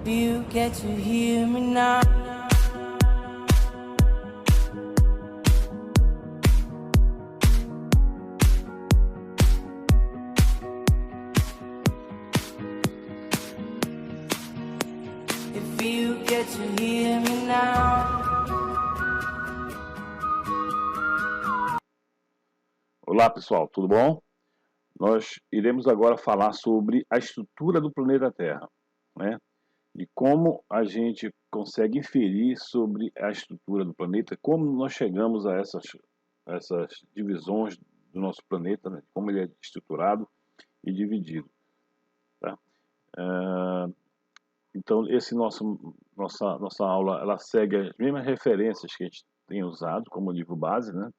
you get to hear me now. If you get to hear me now. Olá pessoal, tudo bom? Nós iremos agora falar sobre a estrutura do planeta Terra, né? E como a gente consegue inferir sobre a estrutura do planeta, como nós chegamos a essas divisões do nosso planeta, né? Como ele é estruturado e dividido. Tá? Então, nossa aula ela segue as mesmas referências que a gente tem usado como livro base, né?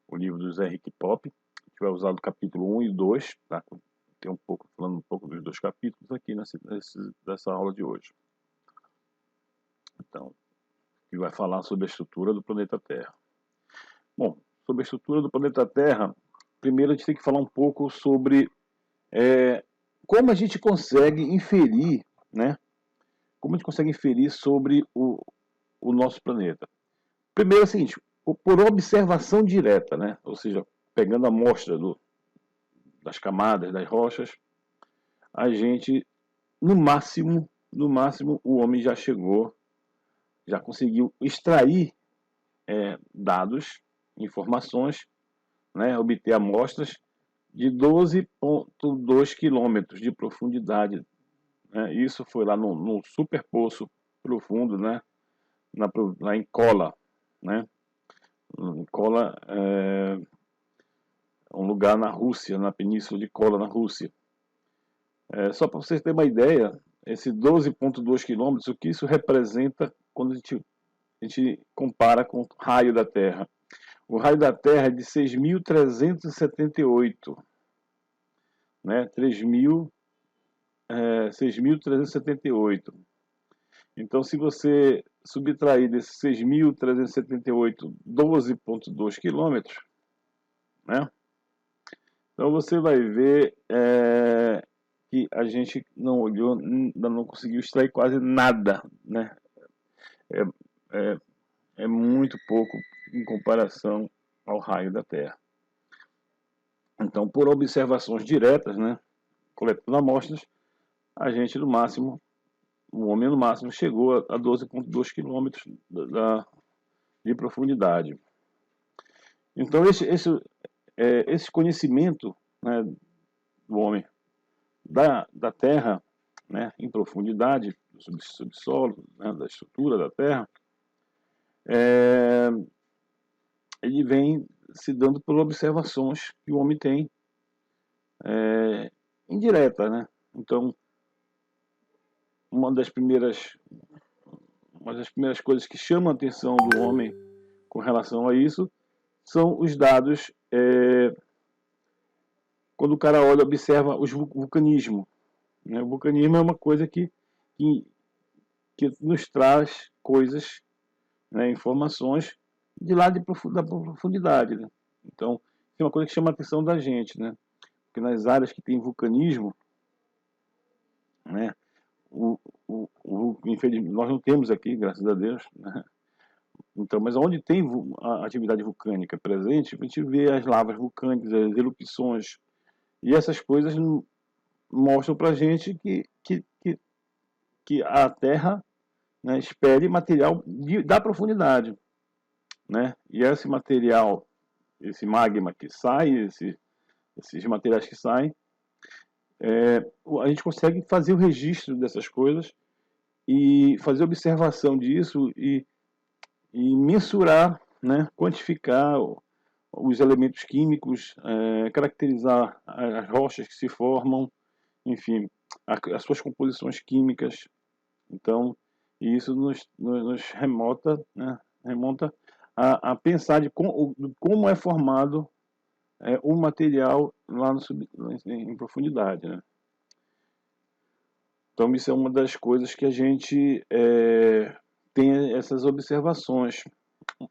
O livro do Zé Henrique Pop. A gente vai usar do capítulo 1 e 2, tá? Tem falando um pouco dos dois capítulos aqui nessa aula de hoje. Então, que vai falar sobre a estrutura do planeta Terra. Bom, sobre a estrutura do planeta Terra, primeiro a gente tem que falar um pouco sobre como a gente consegue inferir, né? Como a gente consegue inferir sobre o nosso planeta. Primeiro é o seguinte, por observação direta, né? Ou seja, pegando a amostra das camadas, das rochas, a gente, no máximo, o homem já conseguiu extrair dados, informações, né, obter amostras de 12,2 quilômetros de profundidade. Né? Isso foi lá no super poço profundo, né, lá em Kola. Né? Kola é um lugar na Rússia, na península de Kola, na Rússia. Só para vocês terem uma ideia, esse 12,2 quilômetros, o que isso representa quando a gente compara com o raio da Terra. O raio da Terra é de 6.378, né? 6.378. Então, se você subtrair desses 6.378, 12,2 quilômetros, né? Então você vai ver que a gente não olhou, ainda não conseguiu extrair quase nada, né? É muito pouco em comparação ao raio da Terra. Então, por observações diretas, né, coletando amostras, a gente o homem no máximo chegou a 12,2 quilômetros de profundidade. Então, esse conhecimento, né, do homem da Terra, né, em profundidade, do subsolo, né, da estrutura da Terra, ele vem se dando por observações que o homem tem indireta, né? Então, uma das primeiras coisas que chamam a atenção do homem com relação a isso são os dados quando o cara olha, observa o vulcanismo. Né? O vulcanismo é uma coisa que nos traz coisas, né, informações de lá da profundidade. Né? Então, é uma coisa que chama a atenção da gente, né? Porque nas áreas que tem vulcanismo, né, infelizmente, nós não temos aqui, graças a Deus, né? Então, mas onde tem a atividade vulcânica presente, a gente vê as lavas vulcânicas, as erupções, e essas coisas mostram para a gente que a Terra, né, expele material da profundidade. Né? E esse material, esse magma que sai, esses materiais que saem, a gente consegue fazer o registro dessas coisas e fazer observação disso e mensurar, né, quantificar os elementos químicos, caracterizar as rochas que se formam, enfim, as suas composições químicas. Então, isso nos remonta a pensar de como é formado o material lá em profundidade. Né? Então, isso é uma das coisas que a gente tem essas observações.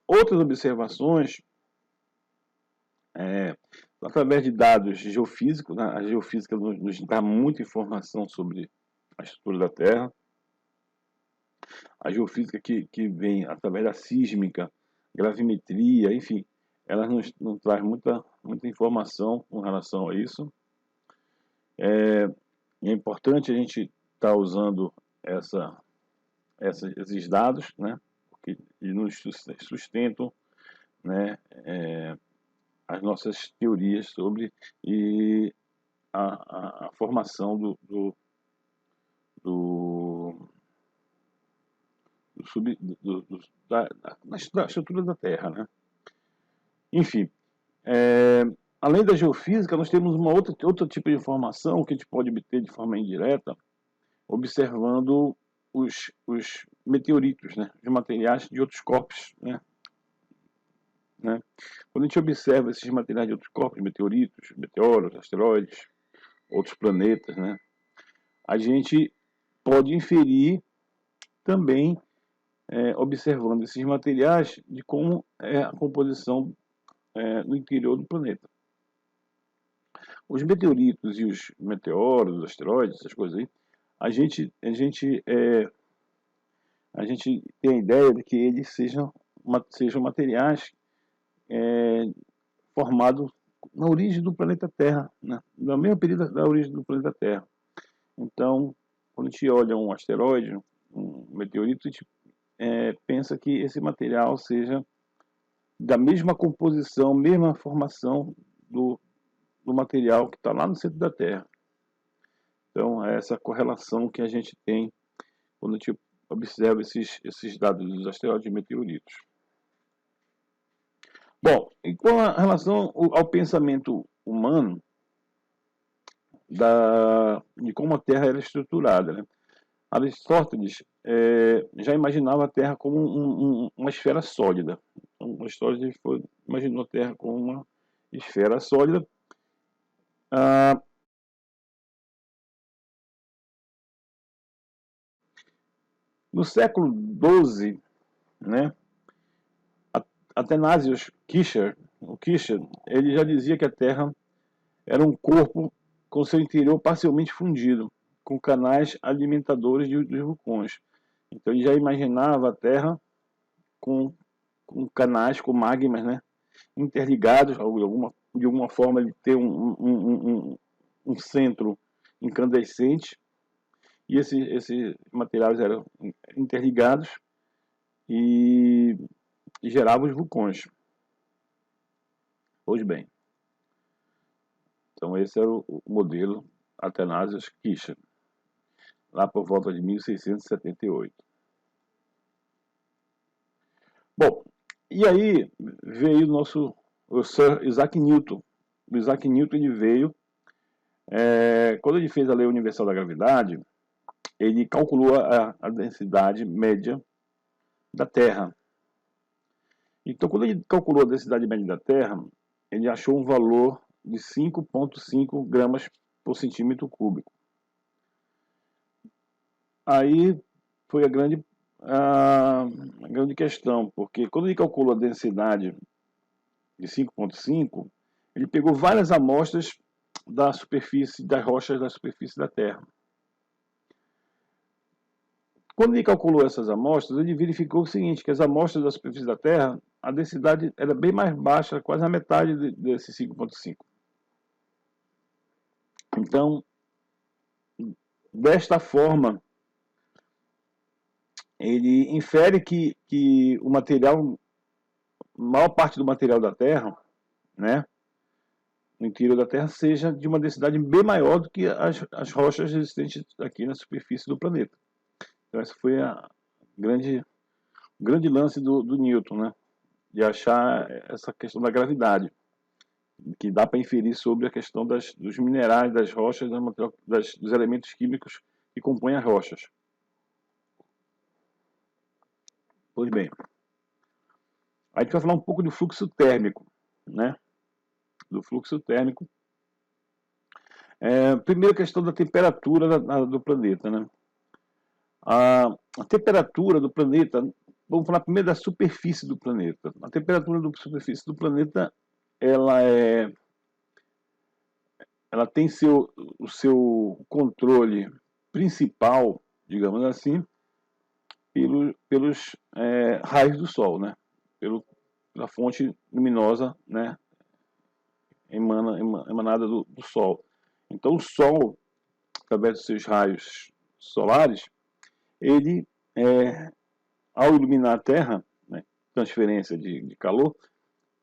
Outras observações, através de dados geofísicos, né? A geofísica nos dá muita informação sobre a estrutura da Terra. a geofísica que vem através da sísmica, gravimetria, enfim, ela não traz muita informação com relação a isso. É importante a gente estar usando esses dados, né, porque eles nos sustentam, né, as nossas teorias sobre e a formação da estrutura da Terra, né? Enfim, além da geofísica, nós temos outro tipo de informação que a gente pode obter de forma indireta, observando os meteoritos, né? Os materiais de outros corpos, né? Quando a gente observa esses materiais de outros corpos, meteoritos, meteoros, asteroides, outros planetas, né? A gente pode inferir também, observando esses materiais, de como é a composição no interior do planeta. Os meteoritos e os meteoros, os asteroides, essas coisas aí, a gente tem a ideia de que eles sejam materiais formados na origem do planeta Terra, né? No mesmo período da origem do planeta Terra. Então, quando a gente olha um asteroide, um meteorito, a gente pensa que esse material seja da mesma composição, mesma formação do material que está lá no centro da Terra. Então, é essa correlação que a gente tem quando a gente observa esses dados dos asteroides e meteoritos. Bom, e com relação ao pensamento humano, de como a Terra era estruturada, né? Aristóteles já imaginava a Terra como uma esfera sólida. Então, Aristóteles imaginou a Terra como uma esfera sólida. No século XII, né, Athanasius Kircher, ele já dizia que a Terra era um corpo com seu interior parcialmente fundido, com canais alimentadores dos vulcões. Então ele já imaginava a Terra com canais, com magmas, né, interligados, de alguma forma ele ter um centro incandescente, e esses materiais eram interligados e geravam os vulcões. Pois bem, então esse era o modelo Athanasius Kircher, lá por volta de 1678. Bom, e aí veio o Sir Isaac Newton. O Isaac Newton ele veio, quando ele fez a lei universal da gravidade, ele calculou a densidade média da Terra. Então, quando ele calculou a densidade média da Terra, ele achou um valor de 5,5 gramas por centímetro cúbico. Aí foi a grande questão, porque quando ele calculou a densidade de 5,5, ele pegou várias amostras da superfície, das rochas da superfície da Terra. Quando ele calculou essas amostras, ele verificou o seguinte, que as amostras da superfície da Terra, a densidade era bem mais baixa, quase a metade desse 5,5. Então, desta forma, ele infere que o material, a maior parte do material da Terra, né, no interior da Terra, seja de uma densidade bem maior do que as rochas existentes aqui na superfície do planeta. Então, esse foi o grande lance do Newton, né, de achar essa questão da gravidade, que dá para inferir sobre a questão dos minerais, das rochas, dos elementos químicos que compõem as rochas. Pois bem, a gente vai falar um pouco do fluxo térmico, né? Do fluxo térmico. Primeiro, a questão da temperatura do planeta, né? A temperatura do planeta, vamos falar primeiro da superfície do planeta. A temperatura da superfície do planeta, ela tem o seu controle principal, digamos assim, pelos raios do Sol, né? Pela fonte luminosa, né? Emanada do Sol. Então o Sol, através dos seus raios solares, ele, ao iluminar a Terra, né, transferência de calor,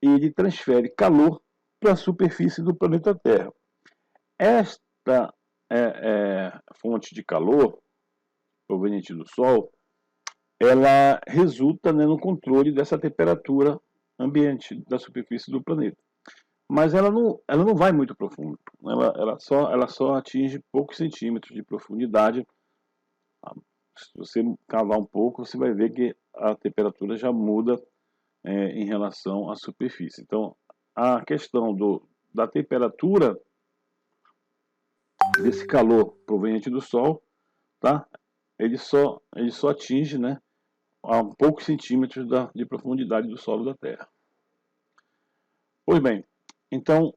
ele transfere calor para a superfície do planeta Terra. Esta fonte de calor proveniente do Sol, ela resulta, né, no controle dessa temperatura ambiente da superfície do planeta. Mas ela não vai muito profundo. Ela só atinge poucos centímetros de profundidade. Se você cavar um pouco, você vai ver que a temperatura já muda em relação à superfície. Então, a questão da temperatura desse calor proveniente do Sol, tá? Ele só atinge, né, a poucos centímetros de profundidade do solo da Terra. Pois bem, então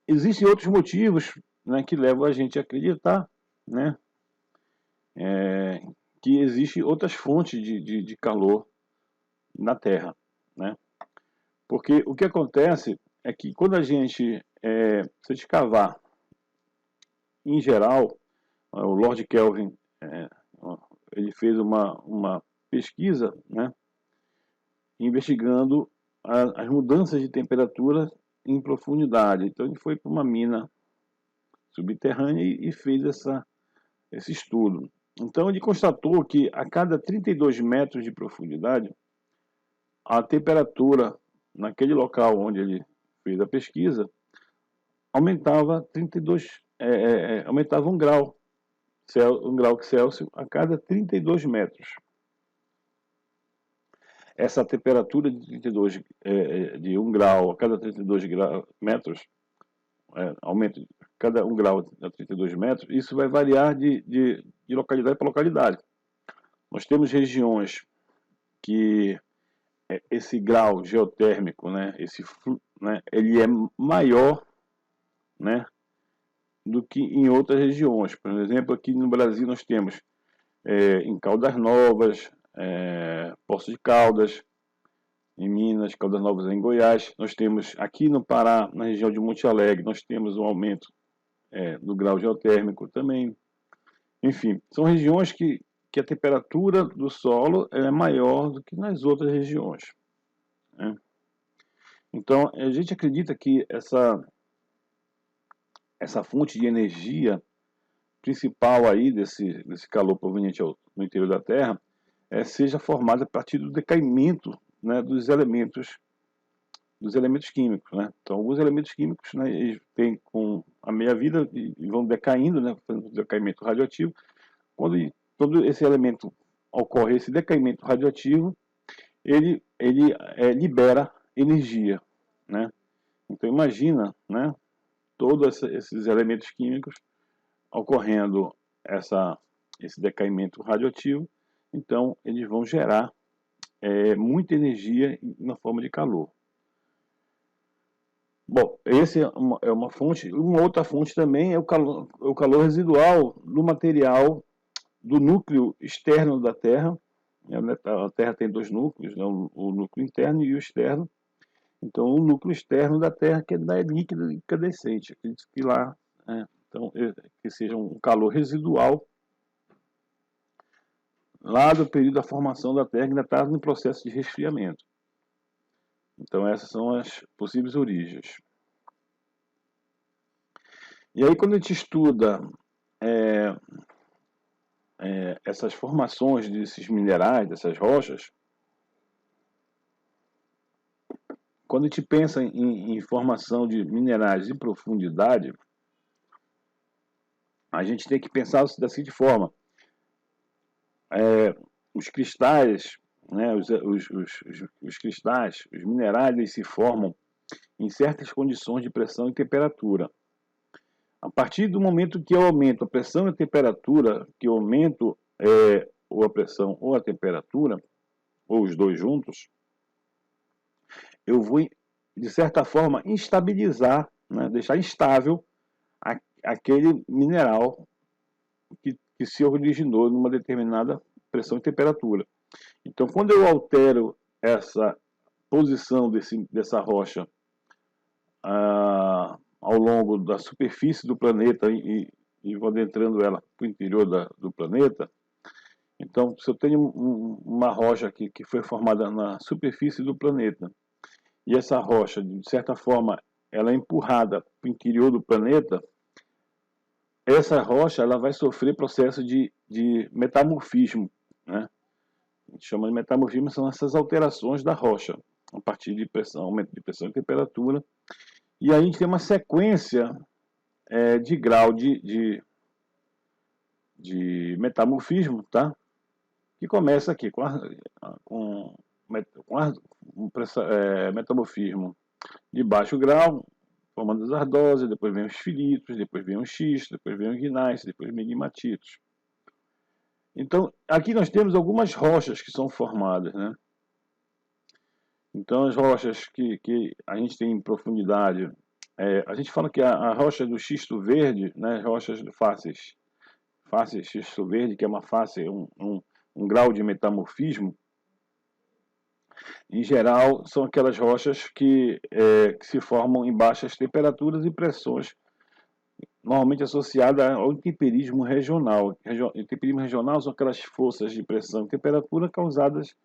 existem outros motivos, né, que levam a gente a acreditar, né, que existem outras fontes de calor na Terra, né? Porque o que acontece é que quando a gente se escavar, em geral, o Lord Kelvin ele fez uma pesquisa, né, investigando as mudanças de temperatura em profundidade. Então ele foi para uma mina subterrânea e fez esse estudo. Então ele constatou que a cada 32 metros de profundidade, a temperatura naquele local onde ele fez a pesquisa aumentava 32, aumentava 1 grau Celsius a cada 32 metros. Essa temperatura de 1 grau a cada 32 metros, aumento de cada 1 grau a 32 metros, isso vai variar de localidade para localidade. Nós temos regiões que esse grau geotérmico, né, ele é maior, né, do que em outras regiões. Por exemplo, aqui no Brasil nós temos em Caldas Novas, Poços de Caldas, em Minas, Caldas Novas em Goiás. Nós temos aqui no Pará, na região de Monte Alegre, nós temos um aumento do grau geotérmico também. Enfim, são regiões que a temperatura do solo é maior do que nas outras regiões, né? Então, a gente acredita que essa fonte de energia principal aí desse calor proveniente no interior da Terra seja formada a partir do decaimento, né, dos elementos químicos, né? Então, alguns elementos químicos, né, eles têm com a meia-vida e vão decaindo, né, fazendo decaimento radioativo. Quando todo esse elemento ocorre, esse decaimento radioativo, ele libera energia, né? Então, imagina, né, todos esses elementos químicos ocorrendo esse decaimento radioativo, então eles vão gerar muita energia na forma de calor. Bom, essa é uma fonte. Uma outra fonte também é o calor residual do material do núcleo externo da Terra. A Terra tem 2 núcleos, né, o núcleo interno e o externo. Então, o núcleo externo da Terra que é líquido e incandescente. Acredito que lá, então, que seja um calor residual lá do período da formação da Terra, que ainda está no processo de resfriamento. Então, essas são as possíveis origens. E aí, quando a gente estuda essas formações desses minerais, dessas rochas, quando a gente pensa em formação de minerais em profundidade, a gente tem que pensar da seguinte forma: os cristais, né, os cristais, os minerais, eles se formam em certas condições de pressão e temperatura. A partir do momento que eu aumento a pressão e a temperatura, que eu aumento ou a pressão ou a temperatura, ou os dois juntos, eu vou, de certa forma, instabilizar, né, deixar instável aquele mineral que se originou numa determinada pressão e temperatura. Então, quando eu altero essa posição dessa rocha ao longo da superfície do planeta e vou adentrando ela para o interior do planeta, então, se eu tenho uma rocha aqui que foi formada na superfície do planeta, e essa rocha, de certa forma, ela é empurrada para o interior do planeta, essa rocha ela vai sofrer processo de metamorfismo, né? A gente chama de metamorfismo, são essas alterações da rocha, a partir de pressão, aumento de pressão e temperatura. E aí a gente tem uma sequência de grau de metamorfismo, tá? Que começa aqui com metamorfismo de baixo grau, formando as ardósias, depois vem os filitos, depois vem os xistos, depois vem os guinais, depois os migmatitos. Então, aqui nós temos algumas rochas que são formadas, né? Então, as rochas que a gente tem em profundidade, a gente fala que a rocha do xisto verde, né, rochas fáceis xisto verde, que é uma face, um grau de metamorfismo, em geral, são aquelas rochas que se formam em baixas temperaturas e pressões, normalmente associada ao intemperismo regional. Intemperismo regional são aquelas forças de pressão e temperatura causadas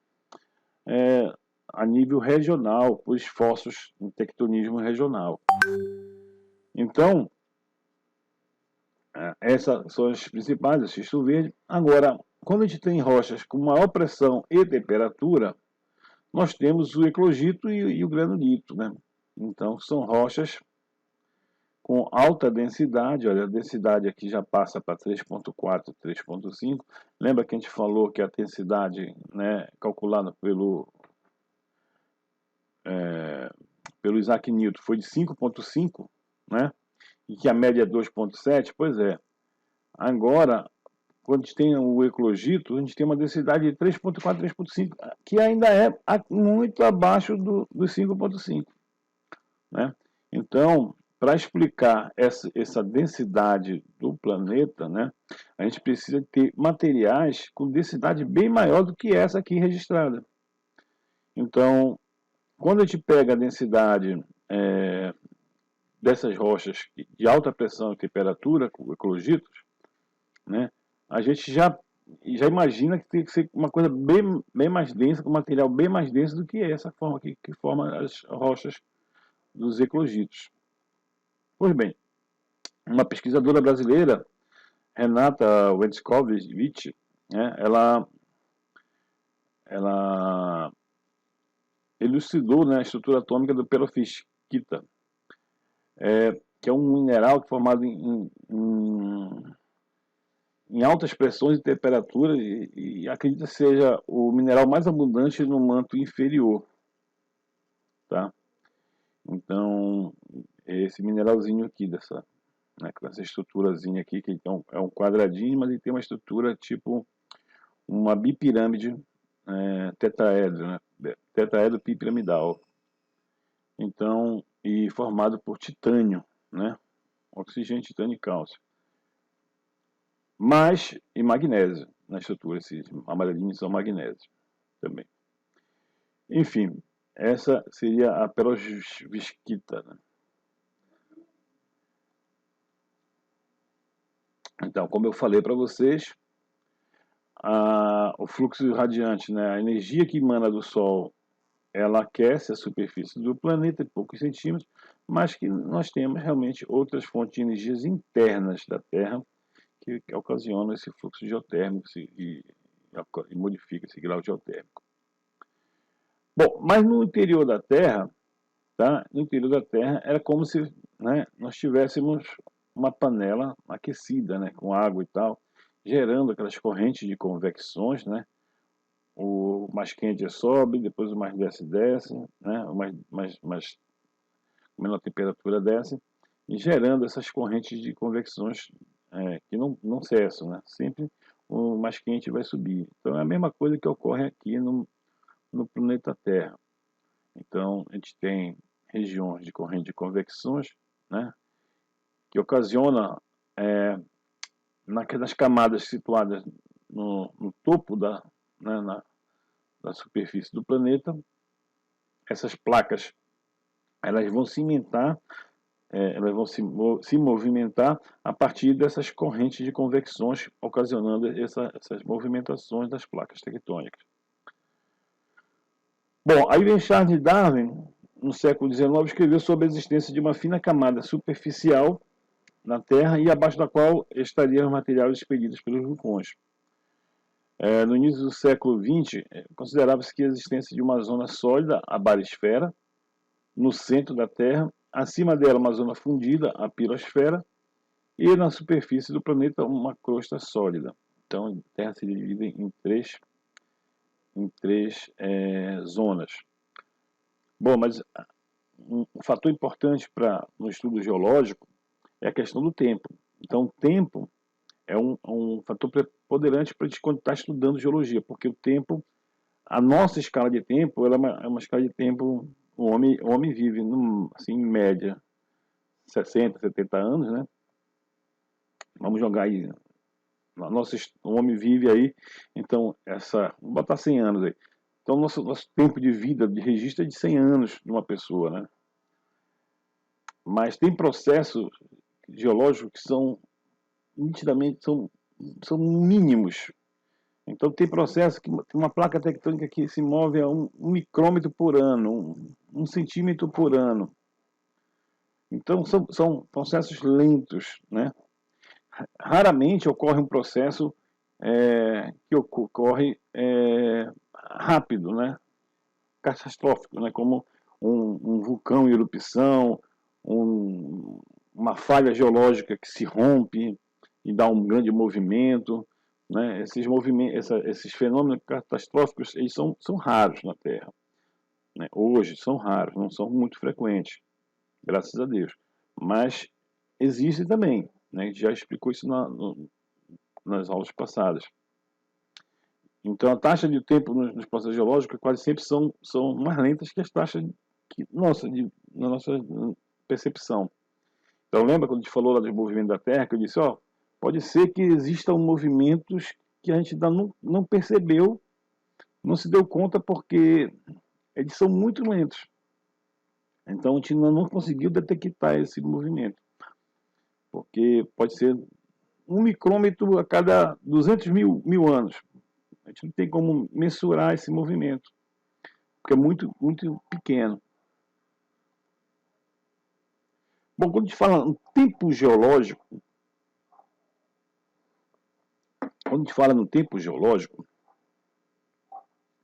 a nível regional, por esforços no tectonismo regional. Então, essas são as principais, o xisto verde. Agora, quando a gente tem rochas com maior pressão e temperatura, nós temos o eclogito e o granulito, né? Então, são rochas com alta densidade. Olha, a densidade aqui já passa para 3.4, 3.5. Lembra que a gente falou que a densidade, né, calculada pelo Isaac Newton foi de 5.5, né? E que a média é 2.7, pois é. Agora, quando a gente tem o eclogito, a gente tem uma densidade de 3.4, 3.5, que ainda é muito abaixo dos 5.5, né? Então, para explicar essa densidade do planeta, né, a gente precisa ter materiais com densidade bem maior do que essa aqui registrada. Então, quando a gente pega a densidade dessas rochas de alta pressão e temperatura, com eclogitos, né, a gente já imagina que tem que ser uma coisa bem mais densa, com material bem mais denso do que essa forma aqui, que forma as rochas dos eclogitos. Pois bem, uma pesquisadora brasileira, Renata Wentzkowicz, né, ela elucidou, né, a estrutura atômica do perovskita, que é um mineral formado em altas pressões e temperaturas e acredita que seja o mineral mais abundante no manto inferior, tá? Então, esse mineralzinho aqui dessa estruturazinha aqui, que então é um quadradinho, mas ele tem uma estrutura tipo uma bipirâmide tetraedro, né? Tetraedro bipiramidal. Então, e formado por titânio, né? Oxigênio, titânio e cálcio. E magnésio na estrutura, esses amarelinhos são magnésio também. Enfim, essa seria a perovskita, né? Então, como eu falei para vocês, o fluxo radiante, né, a energia que emana do Sol, ela aquece a superfície do planeta em poucos centímetros, mas que nós temos realmente outras fontes de energias internas da Terra que ocasionam esse fluxo geotérmico e modifica esse grau geotérmico. Bom, mas no interior da Terra, tá? No interior da Terra era como se, né, nós tivéssemos uma panela aquecida, né, com água e tal, gerando aquelas correntes de convecções, né? O mais quente sobe, depois o mais desce, né? O mais menor temperatura desce, e gerando essas correntes de convecções que não cessam, né? Sempre o mais quente vai subir. Então é a mesma coisa que ocorre aqui no planeta Terra. Então a gente tem regiões de corrente de convecções, né? Que ocasiona nas camadas situadas no topo né, da superfície do planeta, essas placas elas vão cimentar, elas vão se movimentar a partir dessas correntes de convecções, ocasionando essas movimentações das placas tectônicas. Bom, aí vem Charles Darwin, no século XIX, escreveu sobre a existência de uma fina camada superficial na Terra e abaixo da qual estariam os materiais expelidos pelos vulcões. No início do século XX, considerava-se que a existência de uma zona sólida, a barisfera, no centro da Terra, acima dela uma zona fundida, a pirosfera, e na superfície do planeta uma crosta sólida. Então a Terra se divide em três zonas. Bom, mas um fator importante no estudo geológico é a questão do tempo. Então o tempo é um fator preponderante para a gente quando está estudando geologia, porque o tempo, a nossa escala de tempo, ela é uma escala de tempo, o homem vive, assim, em média, 60, 70 anos, né? Vamos jogar aí, o homem vive aí, então, vamos botar 100 anos aí. Então, nosso tempo de vida, de registro, é de 100 anos de uma pessoa, né? Mas tem processos geológicos que são, nitidamente, são mínimos. Então tem processo que tem uma placa tectônica que se move a 1 micrômetro por ano, 1 centímetro por ano. Então são processos lentos, né? Raramente ocorre um processo que ocorre rápido, né? Catastrófico, né? Como um vulcão em erupção, uma falha geológica que se rompe e dá um grande movimento. Né? Esses fenômenos catastróficos, eles são raros na Terra. Né? Hoje são raros, não são muito frequentes, graças a Deus. Mas existem também. Né? A gente já explicou isso nas aulas passadas. Então a taxa de tempo nos processos geológicos quase sempre são mais lentas que as taxas na nossa percepção. Então lembra quando a gente falou lá do movimento da Terra, que eu disse, pode ser que existam movimentos que a gente ainda não percebeu, não se deu conta porque eles são muito lentos. Então a gente ainda não conseguiu detectar esse movimento. Porque pode ser 1 micrômetro a cada 200 mil anos. A gente não tem como mensurar esse movimento, porque é muito, muito pequeno. Bom, quando a gente fala no tempo geológico,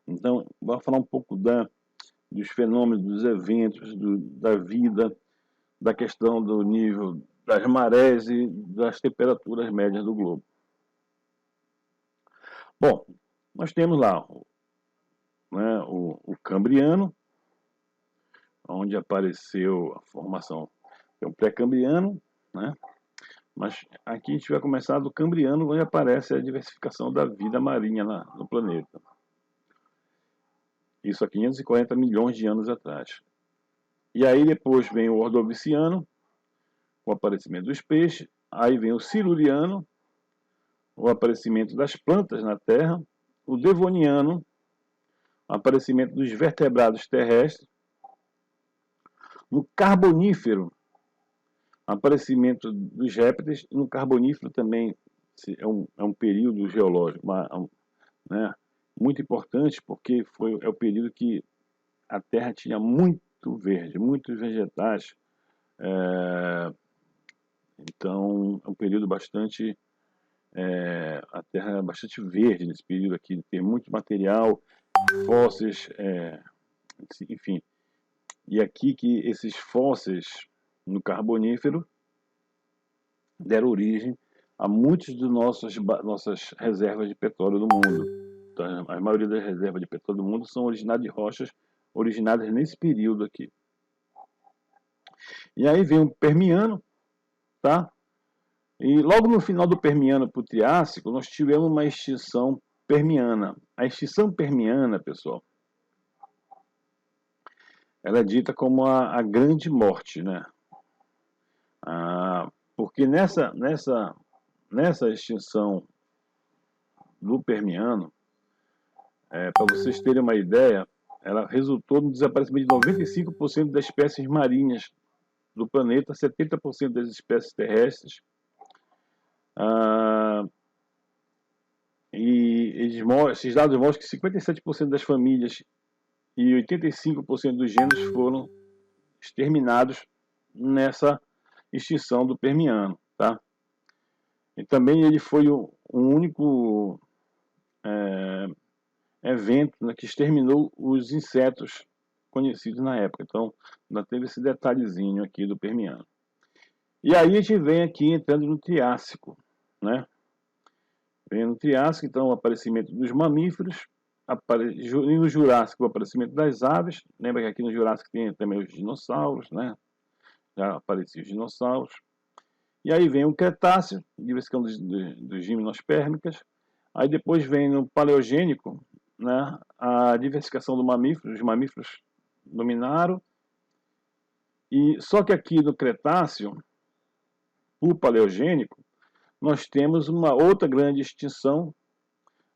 então, vou falar um pouco dos fenômenos, dos eventos, da vida, da questão do nível das marés e das temperaturas médias do globo. Bom, nós temos lá né, o Cambriano, onde apareceu a formação, é o pré-cambriano, né? Mas aqui a gente vai começar do Cambriano, onde aparece a diversificação da vida marinha no planeta. Isso há 540 milhões de anos atrás. E aí depois vem o Ordoviciano, o aparecimento dos peixes. Aí vem o Siluriano, o aparecimento das plantas na Terra. O Devoniano, o aparecimento dos vertebrados terrestres. No Carbonífero, aparecimento dos répteis. No Carbonífero também é um período geológico né, muito importante, porque é o período que a Terra tinha muito verde, muitos vegetais. Então é um período bastante... a Terra é bastante verde nesse período aqui, tem muito material, fósseis, enfim. E aqui que esses fósseis no Carbonífero deram origem a muitas das nossas reservas de petróleo do mundo. Então, a maioria das reservas de petróleo do mundo são originadas de rochas originadas nesse período aqui. E aí vem o Permiano, tá? E logo no final do Permiano para o Triássico, nós tivemos uma extinção permiana. A extinção permiana, pessoal, ela é dita como a grande morte, né? Porque nessa extinção do Permiano, para vocês terem uma ideia, ela resultou no desaparecimento de 95% das espécies marinhas do planeta, 70% das espécies terrestres, e esses dados mostram que 57% das famílias e 85% dos gêneros foram exterminados nessa extinção do Permiano, tá? E também ele foi o único evento, né, que exterminou os insetos conhecidos na época. Então, ainda teve esse detalhezinho aqui do Permiano. E aí a gente vem aqui entrando no Triássico, né? Vem no Triássico, então, o aparecimento dos mamíferos, e no Jurássico, o aparecimento das aves. Lembra que aqui no Jurássico tem também os dinossauros, né? Já apareciam os dinossauros. E aí vem o Cretáceo, diversificação dos gimnospermicas. Aí depois vem no Paleogênico, né, a diversificação do mamífero, os mamíferos dominaram. E só que aqui no Cretáceo, o Paleogênico, nós temos uma outra grande extinção,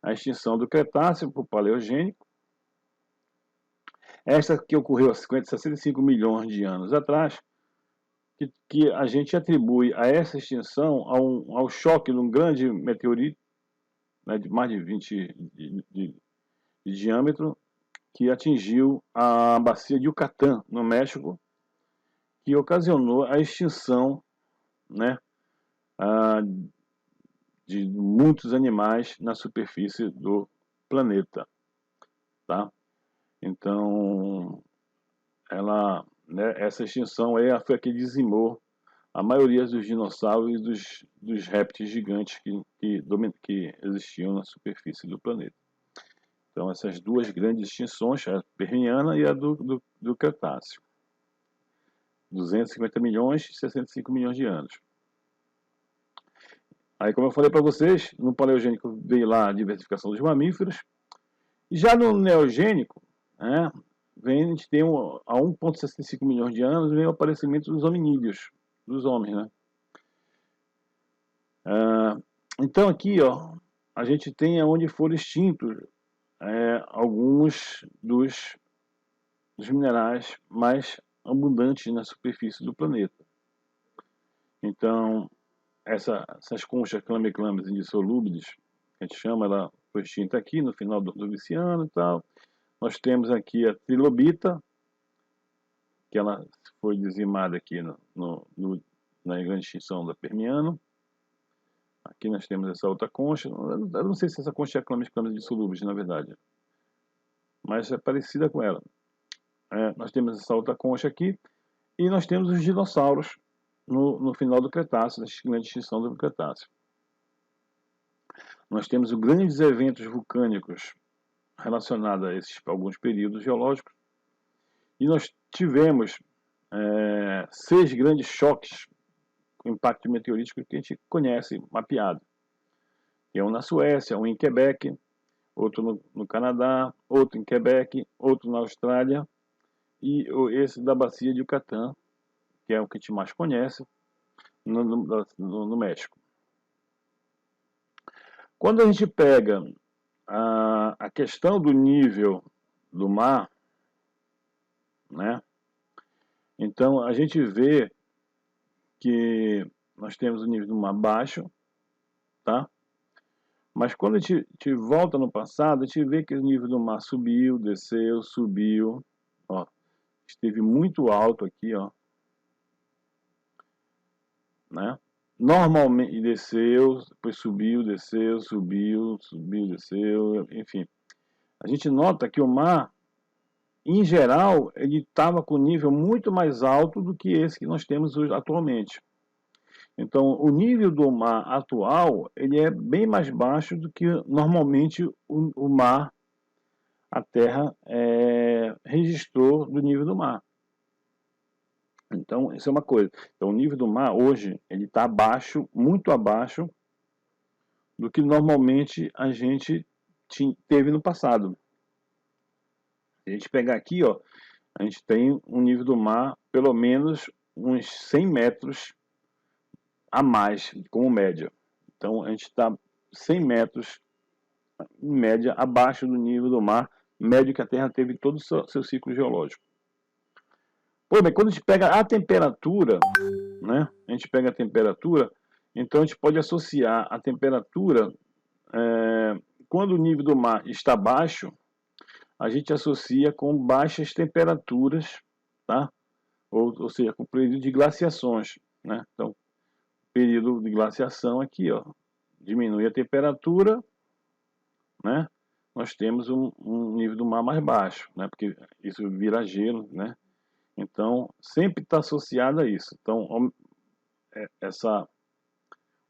a extinção do Cretáceo para o Paleogênico. Esta que ocorreu há 65 milhões de anos atrás, que a gente atribui a essa extinção ao choque de um grande meteorito, né, de mais de 20 de diâmetro, que atingiu a bacia de Yucatán, no México, que ocasionou a extinção, né, de muitos animais na superfície do planeta, tá? Então, né, essa extinção foi a que dizimou a maioria dos dinossauros e dos répteis gigantes que existiam na superfície do planeta. Então, essas duas grandes extinções, a Permiana e a do Cretáceo. 250 milhões e 65 milhões de anos. Aí, como eu falei para vocês, no Paleogênico veio lá a diversificação dos mamíferos. E já no Neogênico, né, a gente tem há 1,65 milhões de anos, vem o aparecimento dos hominídeos, dos homens, né? Então aqui, ó, a gente tem onde foram extintos alguns dos minerais mais abundantes na superfície do planeta. Então, essas conchas clameclames indissolúveis, que a gente chama, ela foi extinta aqui no final do Ordoviciano e tal. Nós temos aqui a trilobita, que ela foi dizimada aqui na grande extinção da Permiano. Aqui nós temos essa outra concha. Eu não sei se essa concha é clameclames indissolúveis, na verdade, mas é parecida com ela. Nós temos essa outra concha aqui, e nós temos os dinossauros no final do Cretáceo, da grande extinção do Cretáceo. Nós temos os grandes eventos vulcânicos relacionados a alguns períodos geológicos, e nós tivemos 6 grandes choques com impacto meteorítico que a gente conhece, mapeado. Tem um na Suécia, um em Quebec, outro no Canadá, outro em Quebec, outro na Austrália, e esse da bacia de Yucatán, que é o que a gente mais conhece, no México. Quando a gente pega a questão do nível do mar, né, então a gente vê que nós temos o nível do mar baixo, tá? Mas quando a gente volta no passado, a gente vê que o nível do mar subiu, desceu, subiu, ó, esteve muito alto aqui, ó, né? Normalmente desceu, depois subiu, desceu, subiu, subiu, desceu, enfim. A gente nota que o mar, em geral, ele estava com nível muito mais alto do que esse que nós temos hoje, atualmente. Então, o nível do mar atual, ele é bem mais baixo do que normalmente o mar, a Terra, registrou do nível do mar. Então, isso é uma coisa. Então, o nível do mar, hoje, ele está abaixo, muito abaixo do que normalmente a gente teve no passado. Se a gente pegar aqui, ó, a gente tem um nível do mar, pelo menos uns 100 metros a mais, como média. Então, a gente está 100 metros em média, abaixo do nível do mar médio que a Terra teve todo o seu ciclo geológico. Pô, bem, quando a gente pega a temperatura, né? A gente pega a temperatura, então a gente pode associar a temperatura, quando o nível do mar está baixo, a gente associa com baixas temperaturas, tá? Ou seja, com o período de glaciações, né? Então, período de glaciação aqui, ó, diminui a temperatura, né? Nós temos um nível do mar mais baixo, né? Porque isso vira gelo, né? Então, sempre está associado a isso. Então,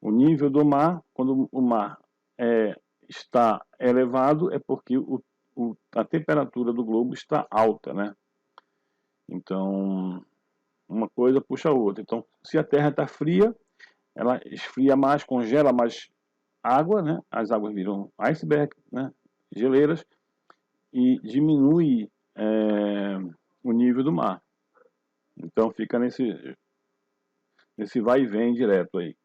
o nível do mar, quando o mar está elevado, é porque a temperatura do globo está alta, né? Então, uma coisa puxa a outra. Então, se a Terra está fria, ela esfria mais, congela mais água, né? As águas viram iceberg, né? Geleiras, e diminui o nível do mar. Então, fica nesse vai e vem direto aí.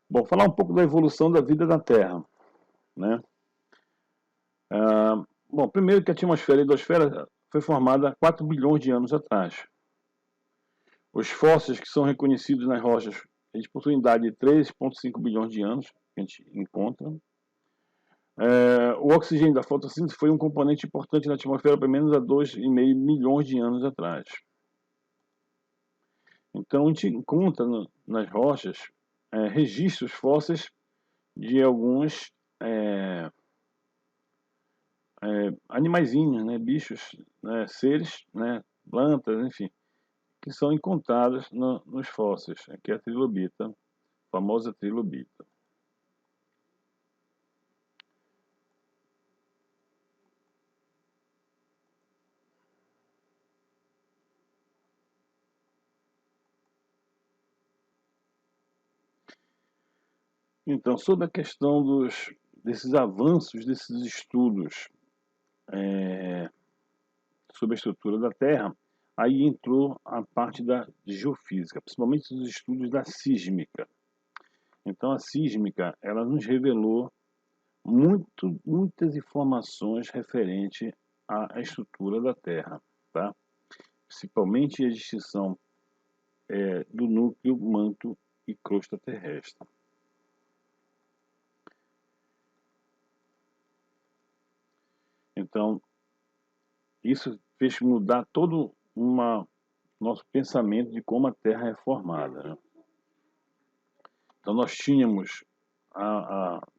Bom, falar um pouco da evolução da vida da Terra, né? Bom, primeiro que a atmosfera e a hidrosfera foi formada há 4 bilhões de anos atrás. Os fósseis que são reconhecidos nas rochas, eles possuem idade de 3,5 bilhões de anos, que a gente encontra. O oxigênio da fotossíntese foi um componente importante na atmosfera pelo menos há 2,5 milhões de anos atrás. Então, a gente encontra nas rochas registros fósseis de alguns animaizinhos, né, bichos, né, seres, né, plantas, enfim, que são encontrados nos fósseis. Aqui é a trilobita, a famosa trilobita. Então, sobre a questão desses avanços, desses estudos sobre a estrutura da Terra, aí entrou a parte da geofísica, principalmente os estudos da sísmica. Então, a sísmica, ela nos revelou muitas informações referentes à estrutura da Terra, tá? Principalmente a distinção do núcleo, manto e crosta terrestre. Então, isso fez mudar todo nosso pensamento de como a Terra é formada, né? Então, nós tínhamos,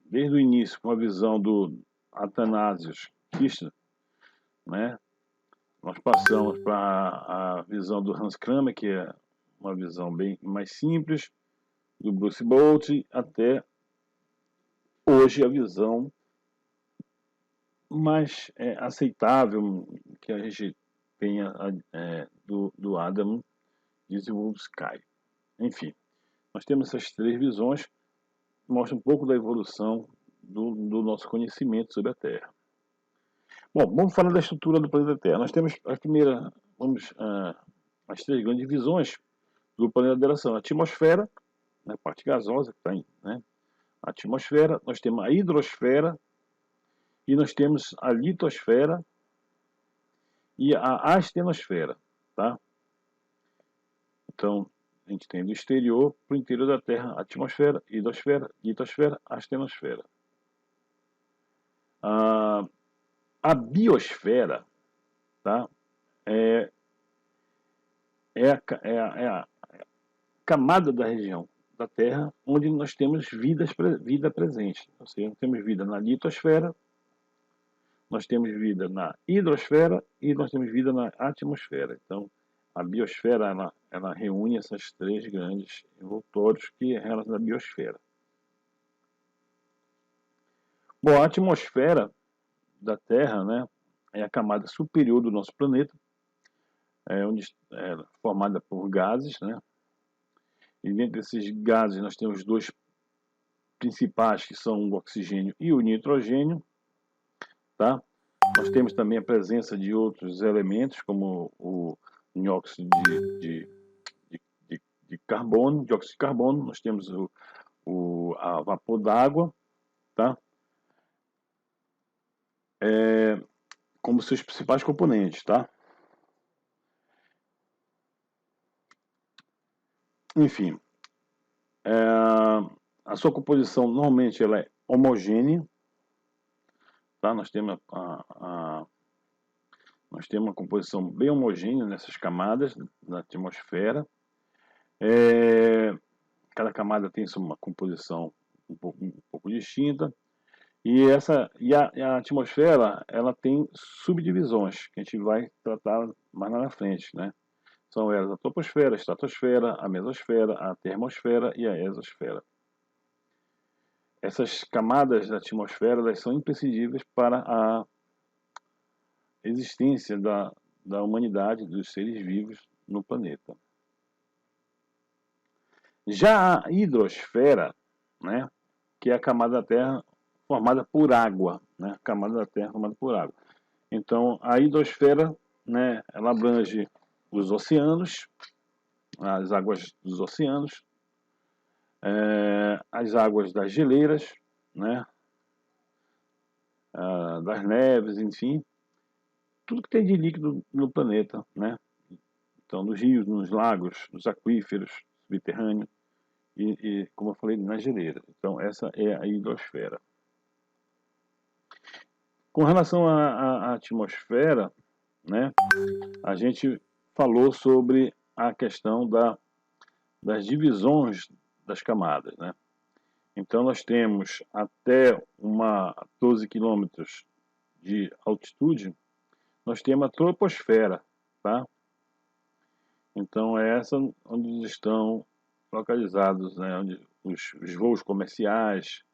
desde o início, com a visão do Athanasius Kirchner, né? Nós passamos para a visão do Hans Kramer, que é uma visão bem mais simples, do Bruce Bolt, até hoje a visão mais aceitável que a gente tenha do Adam Grzybowski. Enfim, nós temos essas três visões, mostra um pouco da evolução do nosso conhecimento sobre a Terra. Bom, vamos falar da estrutura do planeta Terra. Nós temos as três grandes divisões do planeta Terra são a atmosfera, né, a parte gasosa que está aí, né? A atmosfera, nós temos a hidrosfera e nós temos a litosfera e a astenosfera, tá? Então, a gente tem do exterior para o interior da Terra, atmosfera, hidrosfera, litosfera, astenosfera. A biosfera, tá? É a camada da região da Terra onde nós temos vida presente. Ou seja, nós temos vida na litosfera, nós temos vida na hidrosfera e nós temos vida na atmosfera. Então, a biosfera ela reúne essas três grandes envoltórios que é relação à biosfera. Bom, a atmosfera da Terra, né, é a camada superior do nosso planeta, onde é formada por gases, né? E dentro desses gases nós temos dois principais, que são o oxigênio e o nitrogênio, tá? Nós temos também a presença de outros elementos, como o dióxido de carbono, nós temos a vapor d'água, tá? Como seus principais componentes, tá? Enfim, a sua composição normalmente ela é homogênea, tá? Nós temos uma composição bem homogênea nessas camadas da atmosfera. Cada camada tem uma composição um pouco distinta. E a atmosfera, ela tem subdivisões, que a gente vai tratar mais lá na frente, né? São elas a troposfera, a estratosfera, a mesosfera, a termosfera e a exosfera. Essas camadas da atmosfera, elas são imprescindíveis para a existência da humanidade, dos seres vivos no planeta. Já a hidrosfera, né, que é a camada da Terra formada por água, né, camada da Terra formada por água. Então, a hidrosfera, né, ela abrange os oceanos, as águas dos oceanos, as águas das geleiras, né, das neves, enfim, tudo que tem de líquido no planeta, né? Então, nos rios, nos lagos, nos aquíferos subterrâneos e, como eu falei, nas geleiras. Então, essa é a hidrosfera. Com relação à atmosfera, né, a gente falou sobre a questão das divisões das camadas, né? Então, nós temos até 12 quilômetros de altitude, nós temos a troposfera, tá? Então, é essa onde estão localizados, né, onde os voos comerciais,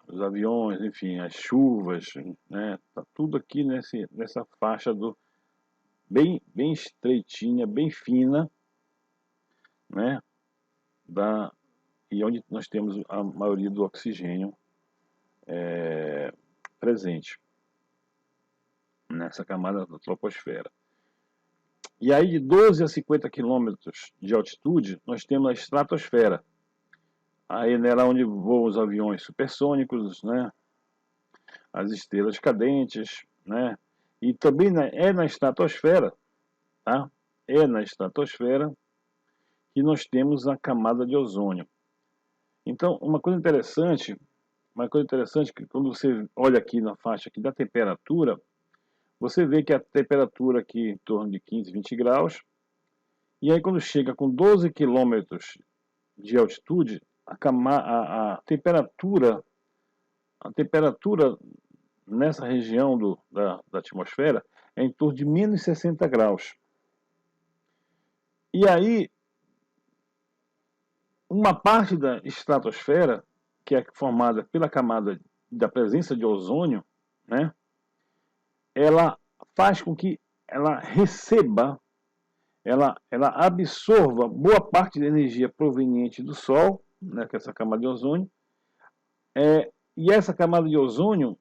os aviões, enfim, as chuvas, né, tá tudo aqui nessa faixa bem estreitinha, bem fina, né, e onde nós temos a maioria do oxigênio presente nessa camada da troposfera. E aí de 12 a 50 quilômetros de altitude, nós temos a estratosfera. Aí nela onde voam os aviões supersônicos, né, as estrelas cadentes, né, e também é na estratosfera, tá? É na estratosfera que nós temos a camada de ozônio. Então, uma coisa interessante que quando você olha aqui na faixa aqui da temperatura, você vê que a temperatura aqui em torno de 15, 20 graus, e aí quando chega com 12 quilômetros de altitude, a temperatura nessa região da atmosfera é em torno de menos 60 graus. E aí, uma parte da estratosfera, que é formada pela camada da presença de ozônio, né, ela faz com que ela receba, ela absorva boa parte da energia proveniente do Sol, né, que é essa camada de ozônio, e essa camada de ozônio,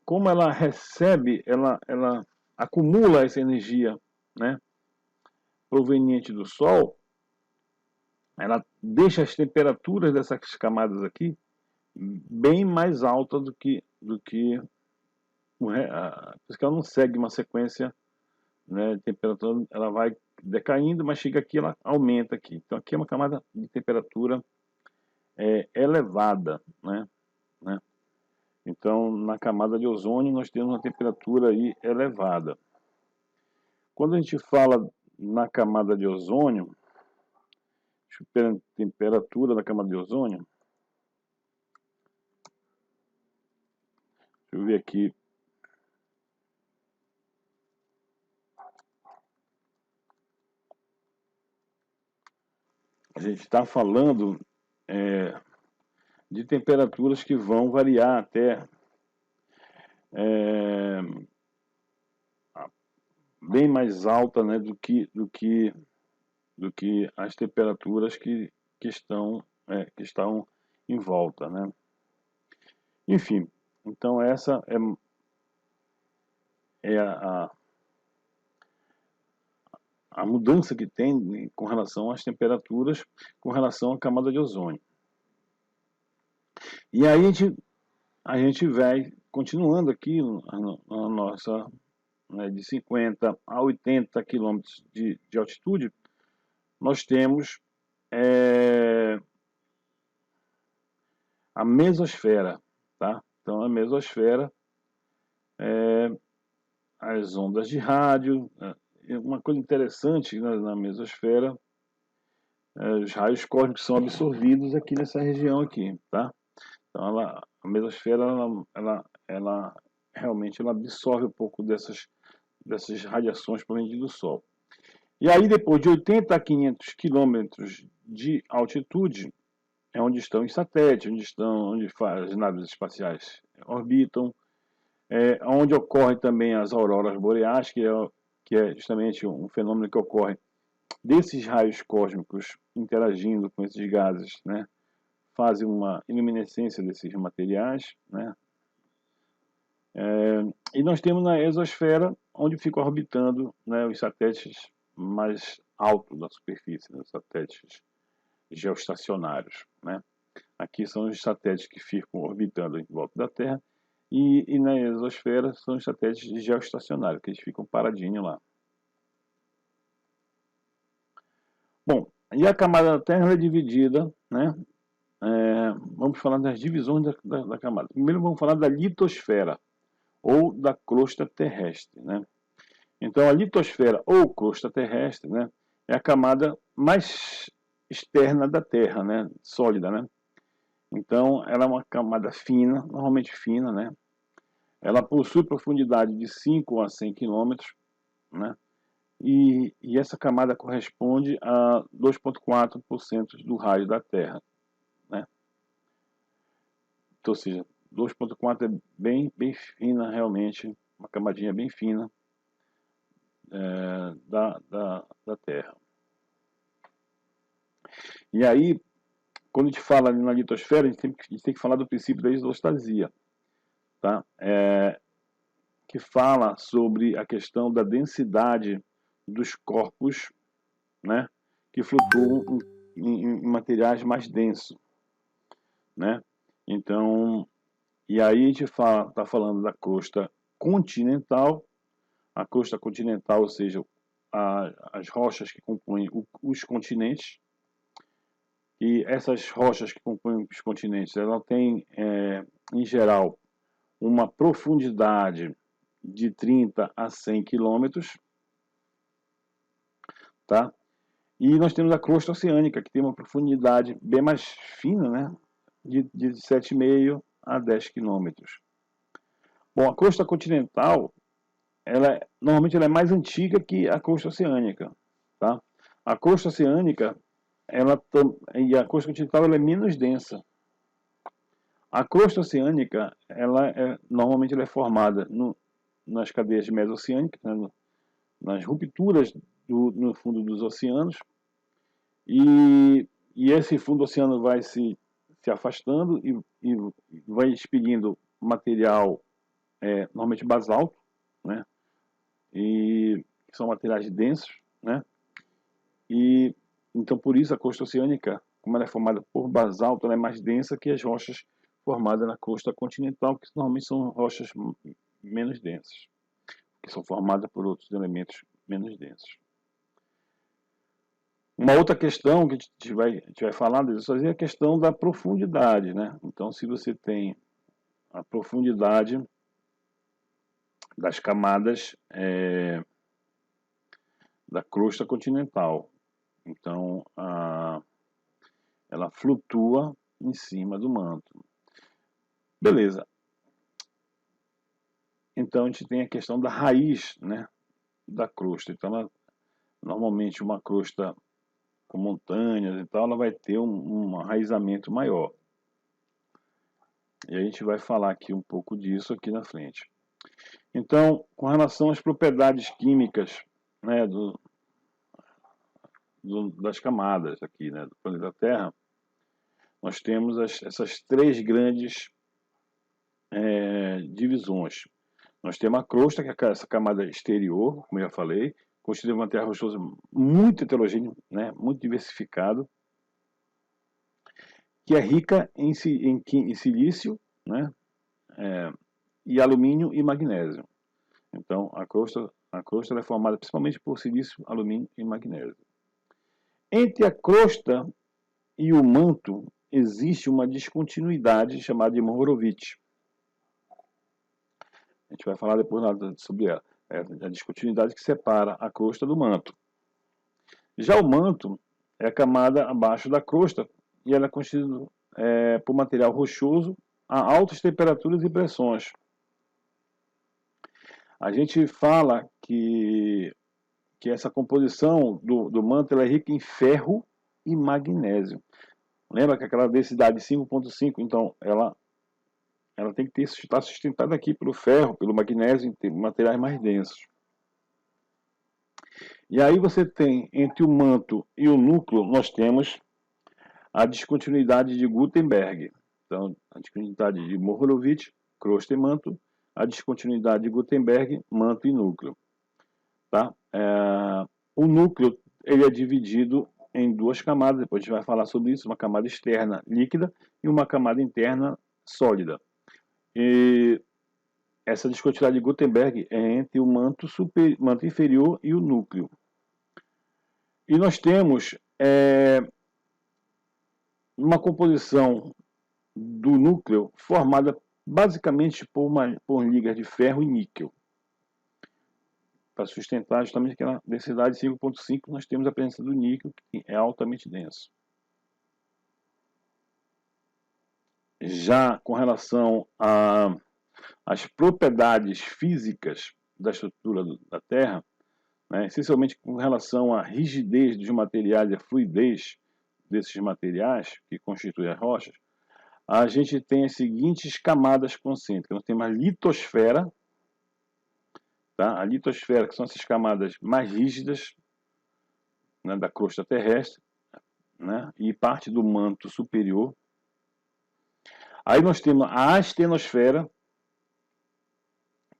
como ela recebe, ela acumula essa energia, né, proveniente do Sol, ela deixa as temperaturas dessas camadas aqui bem mais altas do que por isso que ela não segue uma sequência, né, de temperatura, ela vai decaindo, mas chega aqui, ela aumenta aqui. Então aqui é uma camada de temperatura elevada, né? Então na camada de ozônio nós temos uma temperatura aí elevada. Quando a gente fala na camada de ozônio, temperatura da camada de ozônio, deixa eu ver aqui. A gente está falando de temperaturas que vão variar até bem mais alta, né, do que as temperaturas que estão em volta, né? Enfim, então essa é a mudança que tem com relação às temperaturas, com relação à camada de ozônio. E aí a gente vai continuando aqui na nossa, né, de 50 a 80 quilômetros de altitude, nós temos a mesosfera, tá? Então a mesosfera, as ondas de rádio, uma coisa interessante na mesosfera, os raios cósmicos são absorvidos aqui nessa região aqui, tá? Então a mesosfera, ela realmente ela absorve um pouco dessas radiações provenientes do Sol. E aí depois de 80 a 500 quilômetros de altitude, é onde estão os satélites, onde as naves espaciais orbitam, onde ocorre também as auroras boreais, que é justamente um fenômeno que ocorre desses raios cósmicos interagindo com esses gases, né, fazem uma luminescência desses materiais, né, e nós temos na exosfera, onde ficam orbitando, né, os satélites mais altos da superfície, né, os satélites geoestacionários, né. Aqui são os satélites que ficam orbitando em volta da Terra, e na exosfera são os satélites geoestacionários, que eles ficam paradinhos lá. Bom, e a camada da Terra é dividida, né? Vamos falar das divisões da camada. Primeiro vamos falar da litosfera, ou da crosta terrestre, né? Então a litosfera, ou crosta terrestre, né, é a camada mais externa da Terra, né? Sólida, né? Então ela é uma camada fina, normalmente fina, né? Ela possui profundidade de 5 a 100 quilômetros, né? E essa camada corresponde a 2,4% do raio da Terra, né? Então, ou seja, 2,4 é bem fina realmente, uma camadinha bem fina da Terra. E aí, quando a gente fala na litosfera, a gente tem que falar do princípio da isostasia, tá? Que fala sobre a questão da densidade dos corpos, né, que flutuam em materiais mais densos, né? Então, e aí a gente está falando da crosta continental, a crosta continental, ou seja, as rochas que compõem os continentes, e essas rochas que compõem os continentes, ela tem, em geral, uma profundidade de 30 a 100 quilômetros, tá? E nós temos a crosta oceânica, que tem uma profundidade bem mais fina, né? De 7,5 a 10 quilômetros. Bom, a crosta continental, normalmente ela é mais antiga que a crosta oceânica, tá? A crosta oceânica, e a crosta continental, ela é menos densa. A crosta oceânica, normalmente ela é formada nas cadeias mesoceânicas, né? Nas rupturas no fundo dos oceanos, e esse fundo do oceano vai se afastando e vai expelindo material, normalmente basalto, né? E são materiais densos, né? E então por isso a crosta oceânica, como ela é formada por basalto, ela é mais densa que as rochas formadas na crosta continental, que normalmente são rochas menos densas, que são formadas por outros elementos menos densos. Uma outra questão que a gente vai falar disso é a questão da profundidade, né? Então, se você tem a profundidade das camadas da crosta continental, então ela flutua em cima do manto. Beleza. Então, a gente tem a questão da raiz, né, da crosta. Então, normalmente uma crosta com montanhas e tal, ela vai ter um arraizamento maior. E a gente vai falar aqui um pouco disso aqui na frente. Então, com relação às propriedades químicas, né, das camadas aqui, né, do planeta Terra, nós temos essas três grandes divisões. Nós temos a crosta, que é essa camada exterior, como eu já falei, constituída de um material rochoso muito heterogêneo, né, muito diversificado, que é rica em silício, né, e alumínio e magnésio. Então, a crosta é formada principalmente por silício, alumínio e magnésio. Entre a crosta e o manto existe uma descontinuidade chamada de Mohorovic. A gente vai falar depois sobre ela. É a descontinuidade que separa a crosta do manto. Já o manto é a camada abaixo da crosta e ela é constituída por material rochoso a altas temperaturas e pressões. A gente fala que essa composição do manto ela é rica em ferro e magnésio. Lembra que aquela densidade 5,5, então ela tem que estar sustentada aqui pelo ferro, pelo magnésio, em materiais mais densos. E aí você tem, entre o manto e o núcleo, nós temos a descontinuidade de Gutenberg. Então, a descontinuidade de Mohorovic, crosta e manto, a descontinuidade de Gutenberg, manto e núcleo. Tá? O núcleo ele é dividido em duas camadas, depois a gente vai falar sobre isso, uma camada externa líquida e uma camada interna sólida. E essa descontinuidade de Gutenberg é entre o manto inferior e o núcleo. E nós temos uma composição do núcleo formada basicamente por ligas de ferro e níquel. Para sustentar justamente aquela densidade 5,5, nós temos a presença do níquel, que é altamente denso. Já com relação às propriedades físicas da estrutura da Terra, né, essencialmente com relação à rigidez dos materiais e à fluidez desses materiais que constituem as rochas, a gente tem as seguintes camadas concêntricas. Nós temos a litosfera, tá? A litosfera, que são essas camadas mais rígidas, né, da crosta terrestre, né, e parte do manto superior. Aí nós temos a astenosfera,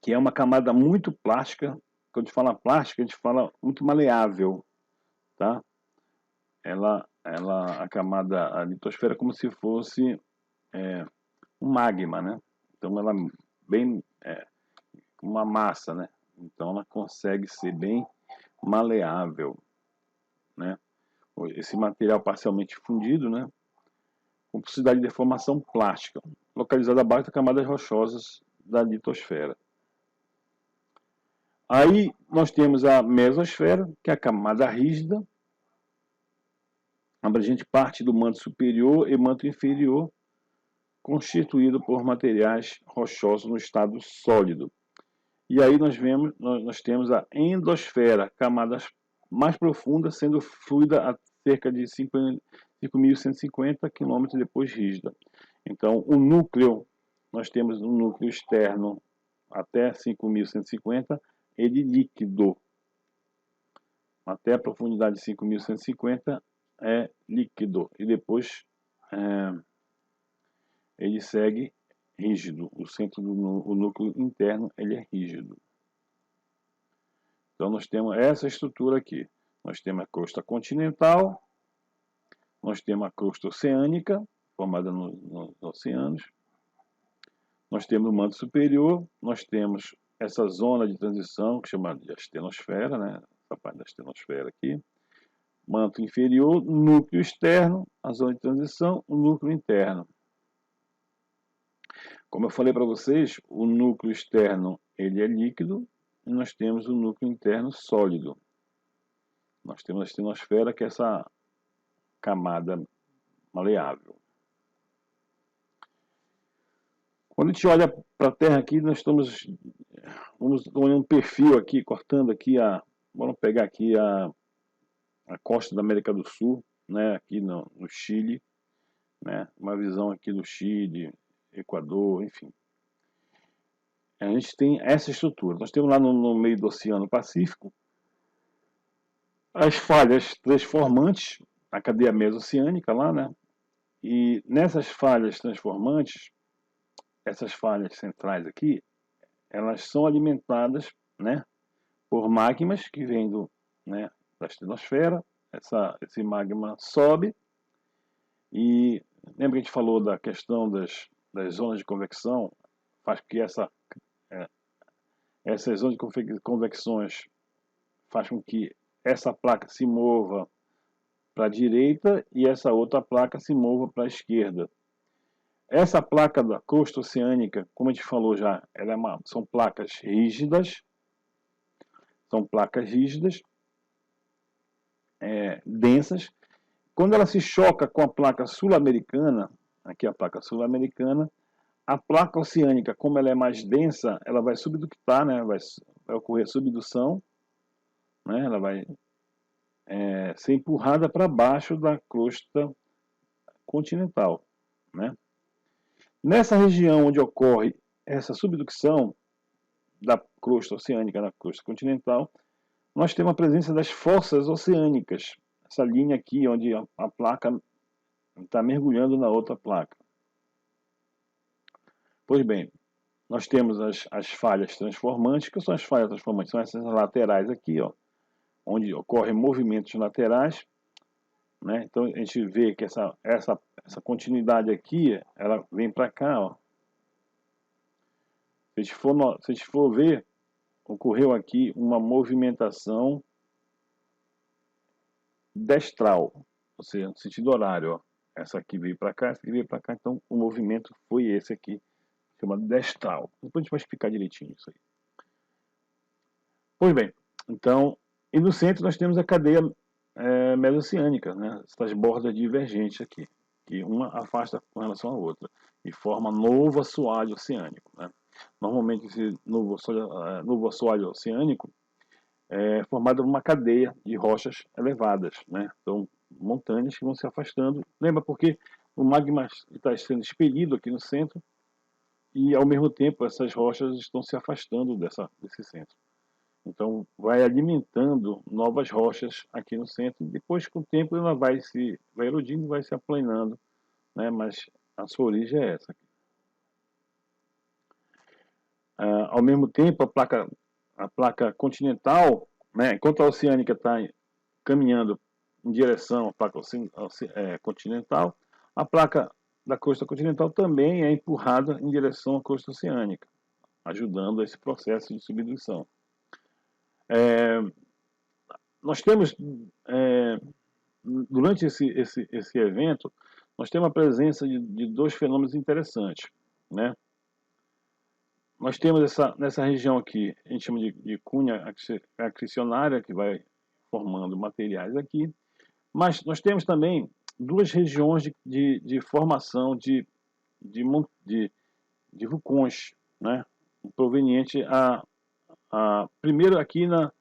que é uma camada muito plástica. Quando a gente fala plástica, a gente fala muito maleável, tá? A litosfera é como se fosse um magma, né? Então ela é bem uma massa, né? Então ela consegue ser bem maleável, né? Esse material parcialmente fundido, né? Com possibilidade de deformação plástica, localizada abaixo das camadas rochosas da litosfera. Aí nós temos a mesosfera, que é a camada rígida, abrangente parte do manto superior e manto inferior, constituído por materiais rochosos no estado sólido. E aí nós temos a endosfera, camadas mais profundas, sendo fluida a cerca de 5.150 km depois rígida. Então, o núcleo, nós temos um núcleo externo até 5.150, ele líquido. Até a profundidade de 5.150 é líquido. E depois ele segue rígido. O centro o núcleo interno ele é rígido. Então nós temos essa estrutura aqui. Nós temos a crosta continental, nós temos a crosta oceânica, formada nos oceanos. Nós temos o manto superior, nós temos essa zona de transição, que chama de astenosfera, né? Essa parte da astenosfera aqui. Manto inferior, núcleo externo, a zona de transição, o núcleo interno. Como eu falei para vocês, o núcleo externo ele é líquido e nós temos o núcleo interno sólido. Nós temos a astenosfera, que é essa camada maleável. Quando a gente olha para a Terra aqui, nós estamos olhando um perfil aqui, cortando aqui vamos pegar aqui a costa da América do Sul, né, aqui no Chile, né, uma visão aqui do Chile, Equador, enfim. A gente tem essa estrutura. Nós temos lá no meio do Oceano Pacífico as falhas transformantes, a cadeia mesoceânica lá, né? E nessas falhas transformantes, essas falhas centrais aqui, elas são alimentadas, né, por magmas que vêm da astenosfera. Esse magma sobe e lembra que a gente falou da questão das zonas de convecção, faz que essas zonas de convecções faz com que essa placa se mova para a direita e essa outra placa se mova para a esquerda. Essa placa da crosta oceânica, como a gente falou já, são placas rígidas, densas. Quando ela se choca com a placa sul-americana, aqui a placa sul-americana, a placa oceânica, como ela é mais densa, ela vai subductar, né? Vai ocorrer subdução, né? Ela vai ser empurrada para baixo da crosta continental, né? Nessa região onde ocorre essa subducção da crosta oceânica na crosta continental, nós temos a presença das fossas oceânicas, essa linha aqui onde a placa está mergulhando na outra placa. Pois bem, nós temos as falhas transformantes. Que são as falhas transformantes? São essas laterais aqui, ó, onde ocorrem movimentos laterais, né? Então a gente vê que essa continuidade aqui, ela vem para cá, ó. Se a gente for ver, ocorreu aqui uma movimentação destral, ou seja, no sentido horário, ó. Essa aqui veio para cá, essa aqui veio para cá, então o movimento foi esse aqui, chamado destral. Depois a gente vai explicar direitinho isso aí. Pois bem, então, e no centro nós temos a cadeia mesoceânica, né? Essas bordas divergentes aqui, que uma afasta com relação à outra, e forma novo assoalho oceânico, né? Normalmente esse novo assoalho oceânico é formado por uma cadeia de rochas elevadas, né? Então, montanhas que vão se afastando. Lembra porque o magma está sendo expelido aqui no centro e, ao mesmo tempo, essas rochas estão se afastando desse centro. Então, vai alimentando novas rochas aqui no centro. Depois, com o tempo, ela vai erodindo e vai se aplanando, né? Mas a sua origem é essa aqui. Ao mesmo tempo, a placa continental, né? Enquanto a oceânica está caminhando em direção à placa continental, a placa da crosta continental também é empurrada em direção à crosta oceânica, ajudando a esse processo de subdução. Nós temos, durante esse evento, nós temos a presença de dois fenômenos interessantes, né? Nós temos nessa região aqui, a gente chama de cunha acrecionária, que vai formando materiais aqui, mas nós temos também duas regiões de formação de vulcões, né? Proveniente primeiro aqui quando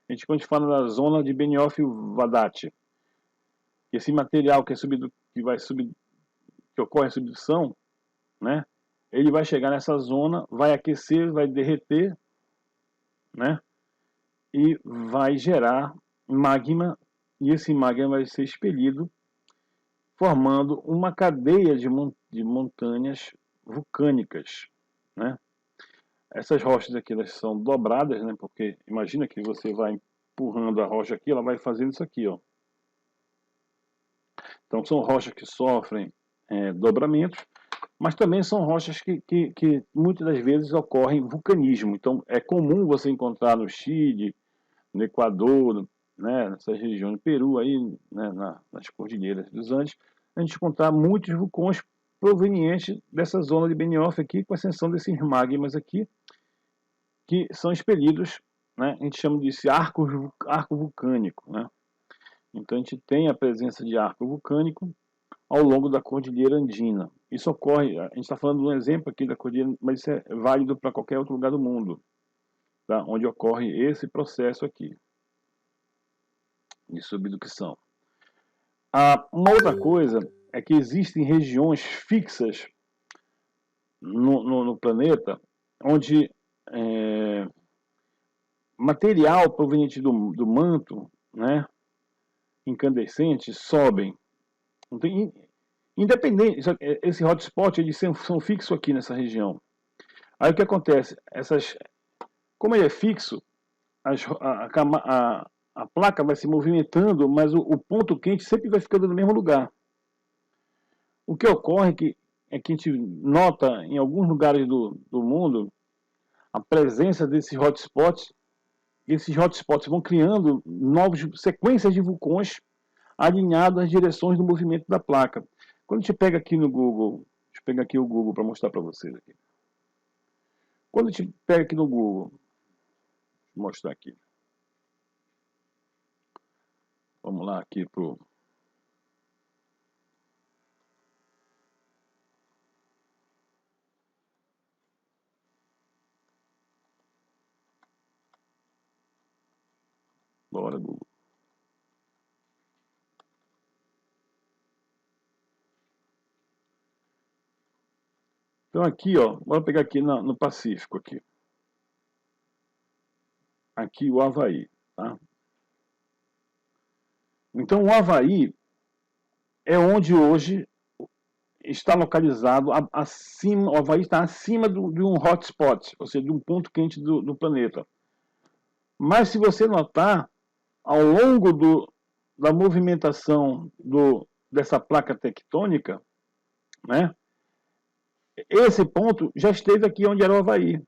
a gente fala da zona de Benioff-Vadati, esse material que ocorre a subdução, né? Ele vai chegar nessa zona, vai aquecer, vai derreter, né? E vai gerar magma, e esse magma vai ser expelido, formando uma cadeia de montanhas vulcânicas, né? Essas rochas aqui, elas são dobradas, né? Porque imagina que você vai empurrando a rocha aqui, ela vai fazendo isso aqui, ó. Então são rochas que sofrem dobramentos, mas também são rochas que muitas das vezes ocorrem vulcanismo. Então é comum você encontrar no Chile, no Equador, né, nessas regiões do Peru, aí, né, nas cordilheiras dos Andes, a gente encontrar muitos vulcões provenientes dessa zona de Benioff aqui, com a ascensão desses magmas aqui, que são expelidos, né, a gente chama disso arco vulcânico, né? Então a gente tem a presença de arco vulcânico ao longo da Cordilheira Andina. Isso ocorre, a gente está falando de um exemplo aqui da Cordilheira, mas isso é válido para qualquer outro lugar do mundo, tá? Onde ocorre esse processo aqui de subducção. Uma outra coisa é que existem regiões fixas no planeta onde material proveniente do manto, né, incandescente, sobem. Independente, esse hotspot, eles são fixos aqui nessa região. Aí o que acontece? Como ele é fixo, a placa vai se movimentando, mas o ponto quente sempre vai ficando no mesmo lugar. O que ocorre é que a gente nota em alguns lugares do mundo a presença desses hotspots, e esses hotspots vão criando novas sequências de vulcões alinhados às direções do movimento da placa. Quando a gente pega aqui no Google, deixa eu pegar aqui o Google para mostrar para vocês aqui. Quando a gente pega aqui no Google, vou mostrar aqui. Vamos lá aqui pro bora Google. Então aqui, ó, bora pegar aqui no Pacífico aqui. Aqui o Havaí, tá? Então o Havaí é onde hoje está localizado acima, o Havaí está acima de um hotspot, ou seja, de um ponto quente do planeta. Mas se você notar, ao longo da movimentação dessa placa tectônica, né, esse ponto já esteve aqui onde era o Havaí.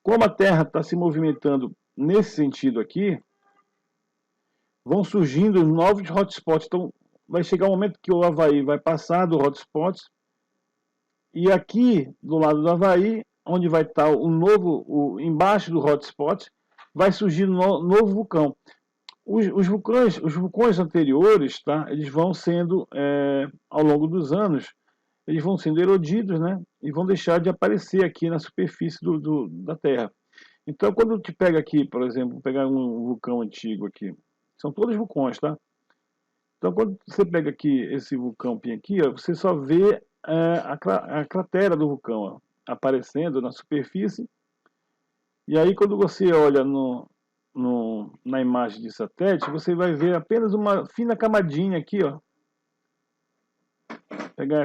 Como a Terra está se movimentando nesse sentido aqui, vão surgindo novos hotspots. Então, vai chegar um momento que o Havaí vai passar do hotspot, e aqui, do lado do Havaí, onde vai estar embaixo do hotspot, vai surgir um novo vulcão. Os vulcões anteriores, tá, eles vão sendo, ao longo dos anos, eles vão sendo erodidos, né, e vão deixar de aparecer aqui na superfície da Terra. Então, quando te pega aqui, por exemplo, pegar um vulcão antigo aqui, são todos vulcões, tá? Então, quando você pega aqui esse vulcão aqui, ó, você só vê a cratera do vulcão, ó, aparecendo na superfície. E aí, quando você olha na imagem de satélite, você vai ver apenas uma fina camadinha aqui, ó. Vou pegar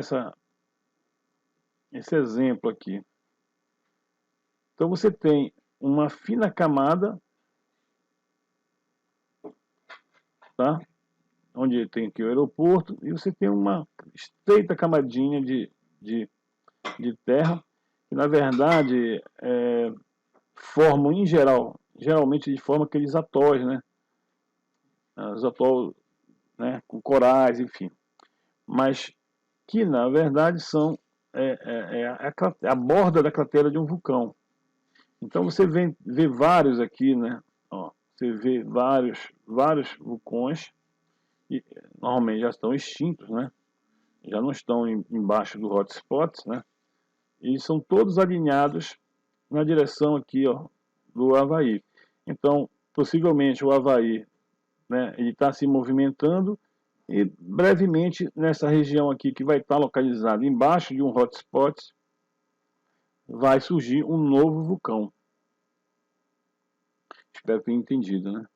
esse exemplo aqui. Então, você tem uma fina camada, tá? Onde tem aqui o aeroporto, e você tem uma estreita camadinha de terra, que na verdade formam em geralmente de forma aqueles atóis, né? Os atóis, né, com corais, enfim. Mas que na verdade são a borda da cratera de um vulcão. Então você vê vários aqui, né? Ó, você vê vários vulcões, e normalmente já estão extintos, né? Já não estão embaixo do hotspot, né? E são todos alinhados na direção aqui, ó, do Havaí. Então, possivelmente o Havaí, né, ele está se movimentando, e brevemente nessa região aqui que vai estar localizada embaixo de um hotspot, vai surgir um novo vulcão. Espero que tenha entendido, né?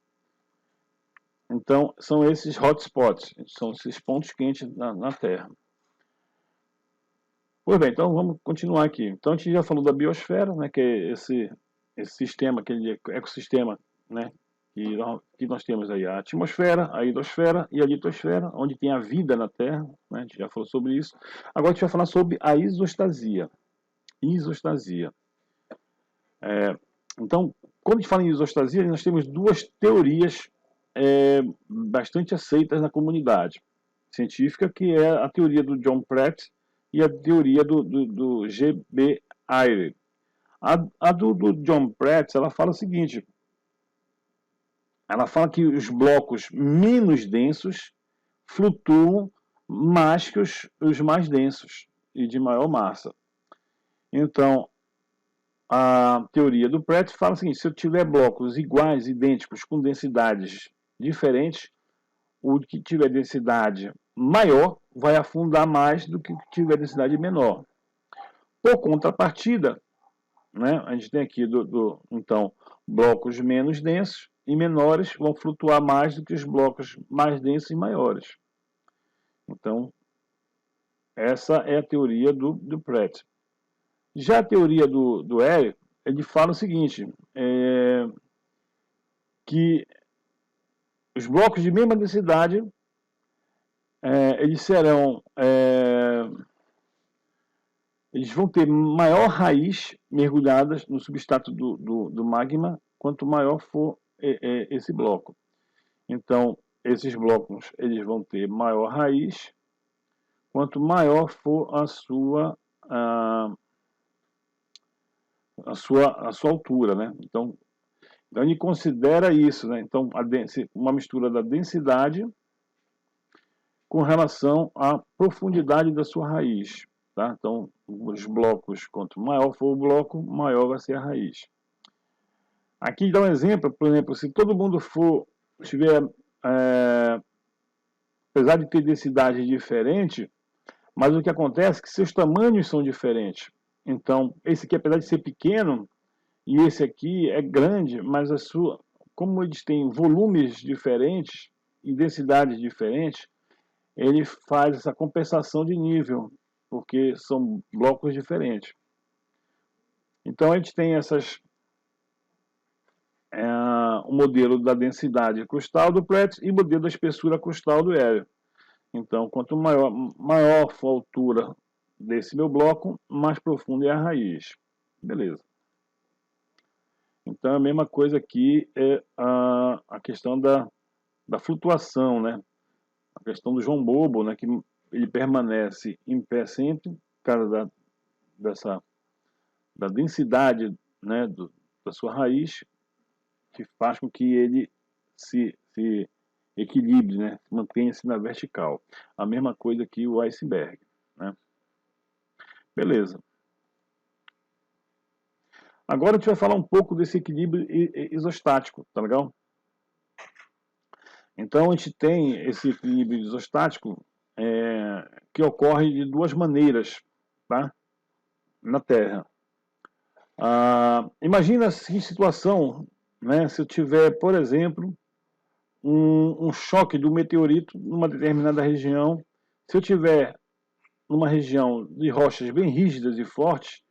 Então, são esses hotspots, são esses pontos quentes na Terra. Pois bem, então vamos continuar aqui. Então a gente já falou da biosfera, né, que é esse sistema, aquele ecossistema, né, que nós temos aí a atmosfera, a hidrosfera e a litosfera, onde tem a vida na Terra, né, a gente já falou sobre isso. Agora a gente vai falar sobre a isostasia. Então, quando a gente fala em isostasia, nós temos duas teorias bastante aceitas na comunidade científica, que é a teoria do John Pratt e a teoria do G.B. Eyre. A do John Pratt, ela fala o seguinte: ela fala que os blocos menos densos flutuam mais que os mais densos e de maior massa. Então, a teoria do Pratt fala o seguinte: se eu tiver blocos iguais, idênticos, com densidades diferentes, o que tiver densidade maior vai afundar mais do que o que tiver densidade menor. Por contrapartida, né, a gente tem aqui, então, blocos menos densos e menores vão flutuar mais do que os blocos mais densos e maiores. Então, essa é a teoria do Pratt. Já a teoria do Eyre, ele fala o seguinte, que os blocos de mesma densidade, eles serão, eles vão ter maior raiz mergulhadas no substrato do magma, quanto maior for esse bloco. Então, esses blocos eles vão ter maior raiz, quanto maior for a sua altura, né? Então ele considera isso, né? Então, uma mistura da densidade com relação à profundidade da sua raiz, tá? Então, os blocos, quanto maior for o bloco, maior vai ser a raiz. Aqui dá um exemplo, por exemplo, se todo mundo tiver, apesar de ter densidade diferente, mas o que acontece é que seus tamanhos são diferentes. Então, esse aqui, apesar de ser pequeno, e esse aqui é grande, mas como eles têm volumes diferentes e densidades diferentes, ele faz essa compensação de nível, porque são blocos diferentes. Então, a gente tem o modelo da densidade crustal do Pratt e o modelo da espessura crustal do Hélio. Então, quanto maior for a altura desse meu bloco, mais profunda é a raiz. Beleza. Então, a mesma coisa aqui é a questão da flutuação, né? A questão do João Bobo, né? Que ele permanece em pé sempre, por causa da densidade, né? Da sua raiz, que faz com que ele se equilibre, né? Mantenha-se na vertical. A mesma coisa que o iceberg, né? Beleza. Agora a gente vai falar um pouco desse equilíbrio isostático, tá legal? Então a gente tem esse equilíbrio isostático que ocorre de duas maneiras, tá? Na Terra. Imagina a seguinte situação, né? Se eu tiver, por exemplo, um choque do meteorito numa determinada região, se eu tiver numa região de rochas bem rígidas e fortes,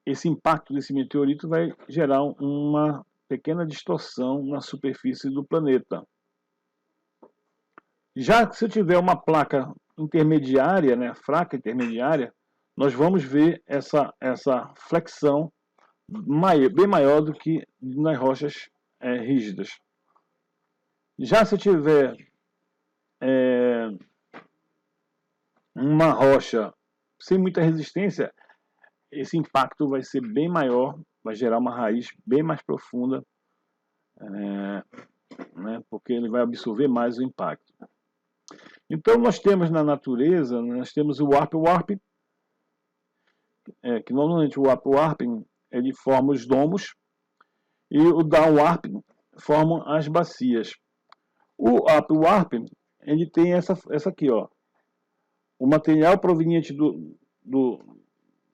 esse impacto desse meteorito vai gerar uma pequena distorção na superfície do planeta. Já que se eu tiver uma placa intermediária, né, fraca intermediária, nós vamos ver essa flexão bem maior do que nas rochas rígidas. Já se eu tiver uma rocha sem muita resistência, esse impacto vai ser bem maior, vai gerar uma raiz bem mais profunda, né, porque ele vai absorver mais o impacto. Então nós temos na natureza, nós temos o warp-warp, que normalmente o warp-warp ele forma os domos, e o down-warp forma as bacias. O up-warp ele tem essa aqui, ó, o material proveniente do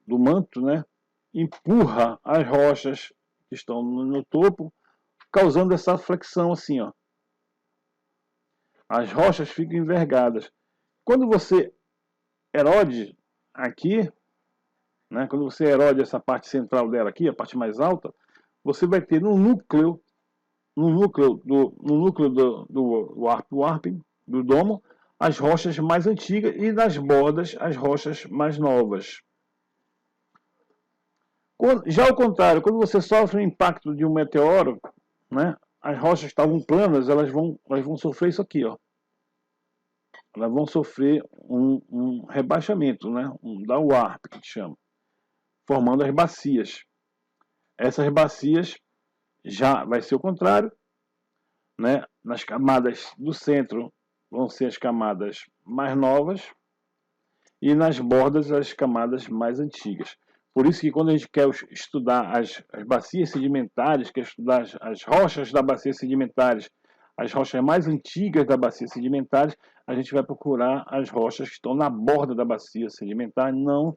manto, né, empurra as rochas que estão no topo, causando essa flexão assim, ó. As rochas ficam envergadas. Quando você erode aqui, né, quando você erode essa parte central dela aqui, a parte mais alta, você vai ter no núcleo do warp, do domo, as rochas mais antigas e nas bordas as rochas mais novas. Já ao contrário, quando você sofre o impacto de um meteoro, né, as rochas que estavam planas, elas vão sofrer isso aqui, ó. Elas vão sofrer um rebaixamento, né, um downwarp, que a gente chama, formando as bacias. Essas bacias já vai ser o contrário, né? Nas camadas do centro vão ser as camadas mais novas e nas bordas as camadas mais antigas. Por isso que quando a gente quer estudar as bacias sedimentares, quer estudar as rochas da bacia sedimentares, as rochas mais antigas da bacia sedimentares, a gente vai procurar as rochas que estão na borda da bacia sedimentar, não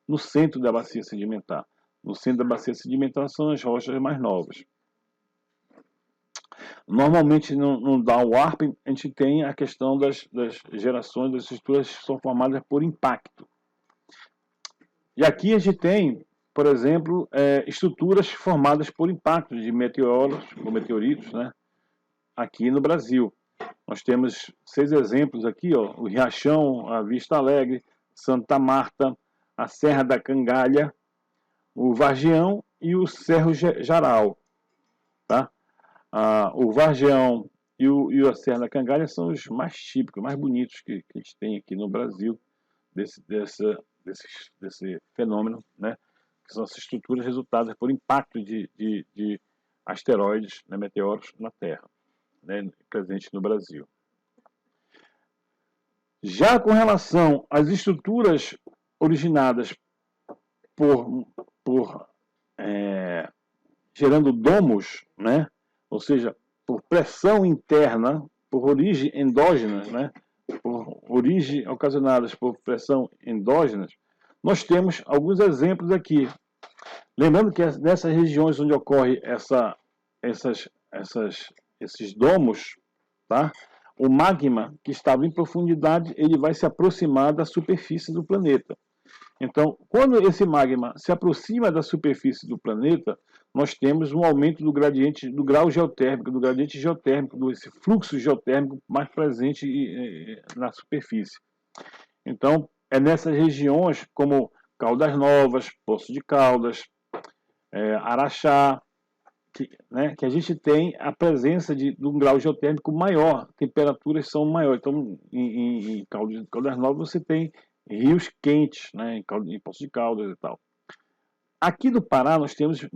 no centro da bacia sedimentar. No centro da bacia sedimentar são as rochas mais novas. Normalmente no downwarp a gente tem a questão das gerações das estruturas que são formadas por impacto. E aqui a gente tem, por exemplo, estruturas formadas por impacto de meteoros ou meteoritos, né, aqui no Brasil. Nós temos 6 exemplos aqui, ó, o Riachão, a Vista Alegre, Santa Marta, a Serra da Cangalha, o Vargião e o Cerro Jaral. Tá? O Vargião e a Serra da Cangalha são os mais típicos, mais bonitos que a gente tem aqui no Brasil, desse fenômeno, né? Que são as estruturas resultadas por impacto de asteroides, né, meteoros na Terra, né, presente no Brasil. Já com relação às estruturas originadas gerando domos, né, ou seja, por pressão interna, por origem endógena, né, por origem ocasionadas por pressão endógena, nós temos alguns exemplos aqui. Lembrando que nessas regiões onde ocorre esses domos, tá? O magma que estava em profundidade, ele vai se aproximar da superfície do planeta. Então, quando esse magma se aproxima da superfície do planeta, nós temos um aumento do gradiente, do grau geotérmico, do gradiente geotérmico, desse fluxo geotérmico mais presente na superfície. Então, é nessas regiões como Caldas Novas, Poço de Caldas, Araxá, que a gente tem a presença de um grau geotérmico maior, temperaturas são maiores. Então, em Caldas Novas você tem rios quentes, né, em Poço de Caldas e tal. Aqui do Pará nós temos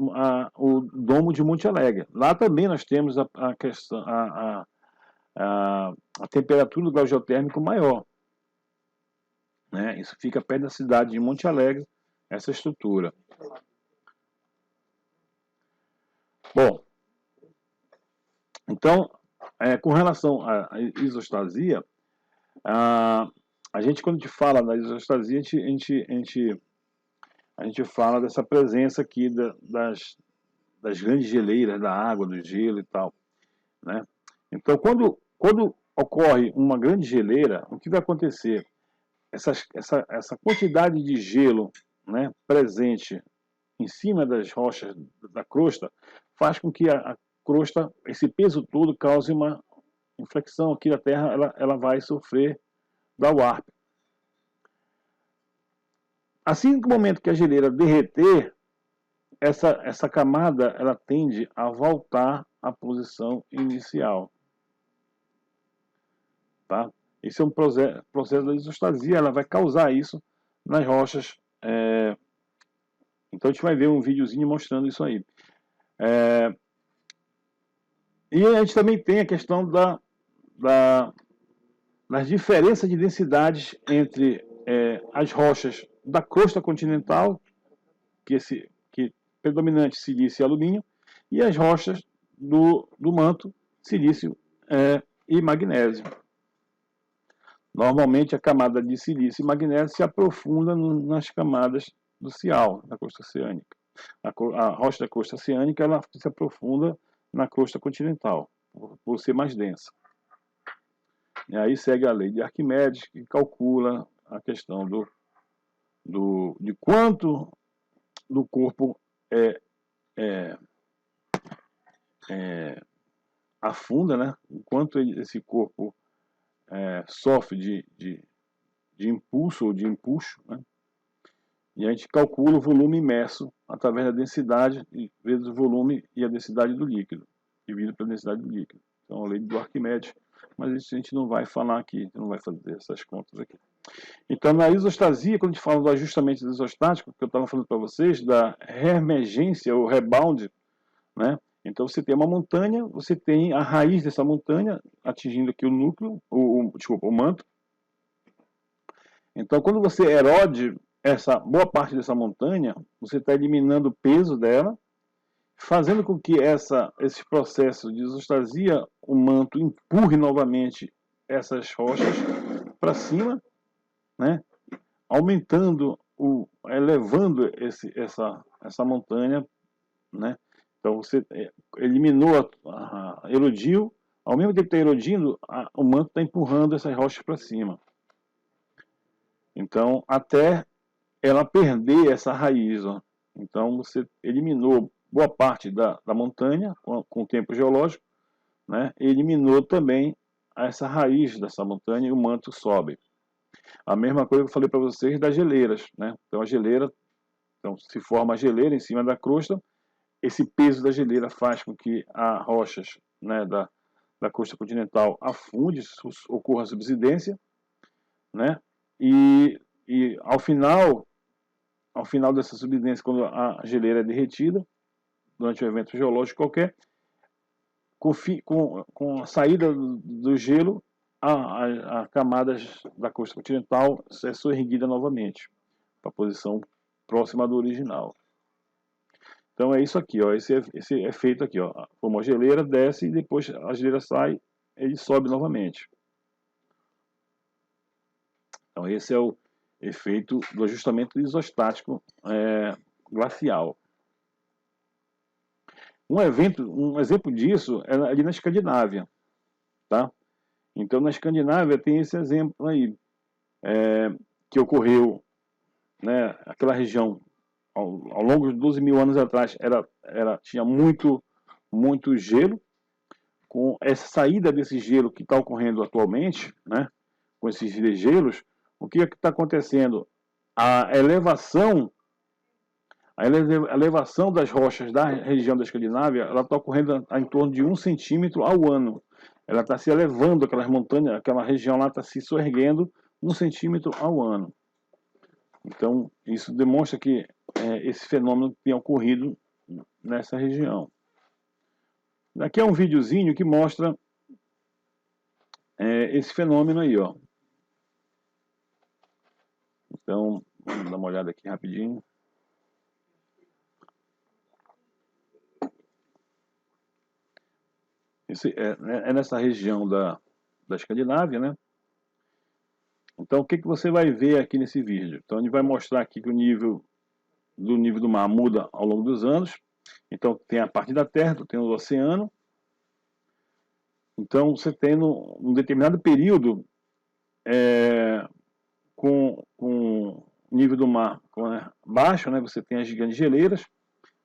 o domo de Monte Alegre. Lá também nós temos a temperatura do grau geotérmico maior. Né? Isso fica perto da cidade de Monte Alegre, essa estrutura. Bom, então, com relação à isostasia, a gente, quando a gente fala da isostasia, a gente fala dessa presença aqui das grandes geleiras, da água, do gelo e tal. Né? Então, quando ocorre uma grande geleira, o que vai acontecer? Essa quantidade de gelo, né, presente em cima das rochas da crosta faz com que a crosta, esse peso todo, cause uma inflexão aqui da Terra, ela vai sofrer da warp. Assim que no momento que a geleira derreter, essa camada ela tende a voltar à posição inicial. Tá? Esse é um processo da isostasia, ela vai causar isso nas rochas. Então a gente vai ver um videozinho mostrando isso aí. E a gente também tem a questão das diferenças de densidades entre as rochas da crosta continental, que predominante silício e alumínio, e as rochas do manto, silício e magnésio. Normalmente a camada de silício e magnésio se aprofunda nas camadas do Cial, da crosta oceânica. A rocha da crosta oceânica ela se aprofunda na crosta continental, por ser mais densa. E aí segue a lei de Arquimedes, que calcula a questão de quanto do corpo afunda, né? O quanto esse corpo sofre de impulso ou de empuxo, né? E a gente calcula o volume imerso através da densidade vezes o volume e a densidade do líquido, dividido pela densidade do líquido. Então, a lei do Arquimedes, mas isso a gente não vai falar aqui, a gente não vai fazer essas contas aqui. Então, na isostasia, quando a gente fala do ajustamento isostático, que eu estava falando para vocês, da reemergência ou rebound, né? Então, você tem uma montanha, você tem a raiz dessa montanha atingindo aqui o núcleo, o manto. Então, quando você erode essa boa parte dessa montanha, você está eliminando o peso dela, fazendo com que esse processo de isostasia, o manto empurre novamente essas rochas para cima, né? Aumentando, elevando essa montanha, né? Então você eliminou, erodiu, ao mesmo tempo que está erodindo, o manto está empurrando essas rochas para cima. Então, até ela perder essa raiz, ó. Então você eliminou boa parte da montanha com o tempo geológico, né? E eliminou também essa raiz dessa montanha e o manto sobe. A mesma coisa que eu falei para vocês das geleiras, né? Então a geleira, então se forma a geleira em cima da crosta, esse peso da geleira faz com que as rochas, né, da crosta continental afunde, ocorra a subsidência, né? E ao final dessa subsidência, quando a geleira é derretida, durante um evento geológico qualquer, com a saída do gelo, a camadas da crosta continental é soerguida novamente para a posição próxima do original. Então é isso aqui, ó, esse efeito aqui, ó, como a geleira desce e depois a geleira sai, ele sobe novamente. Então esse é o efeito do ajustamento isostático glacial. Um exemplo disso é ali na Escandinávia, tá? Então na Escandinávia tem esse exemplo aí, que ocorreu, né, aquela região ao longo de 12 mil anos atrás tinha muito gelo. Com essa saída desse gelo que está ocorrendo atualmente, né, com esses degelos, o que está acontecendo? A elevação das rochas da região da Escandinávia, ela está ocorrendo em torno de 1 centímetro ao ano. Ela está se elevando, aquelas montanhas, aquela região lá está se soerguendo 1 centímetro ao ano. Então, isso demonstra que esse fenômeno tem ocorrido nessa região. Aqui é um videozinho que mostra esse fenômeno aí, ó. Então, vamos dar uma olhada aqui rapidinho. Esse é nessa região da Escandinávia, né? Então, o que você vai ver aqui nesse vídeo? Então, ele vai mostrar aqui que o nível do mar muda ao longo dos anos. Então, tem a parte da terra, tem o oceano. Então, você tem num determinado período, com o nível do mar baixo, né? Você tem as gigantes geleiras,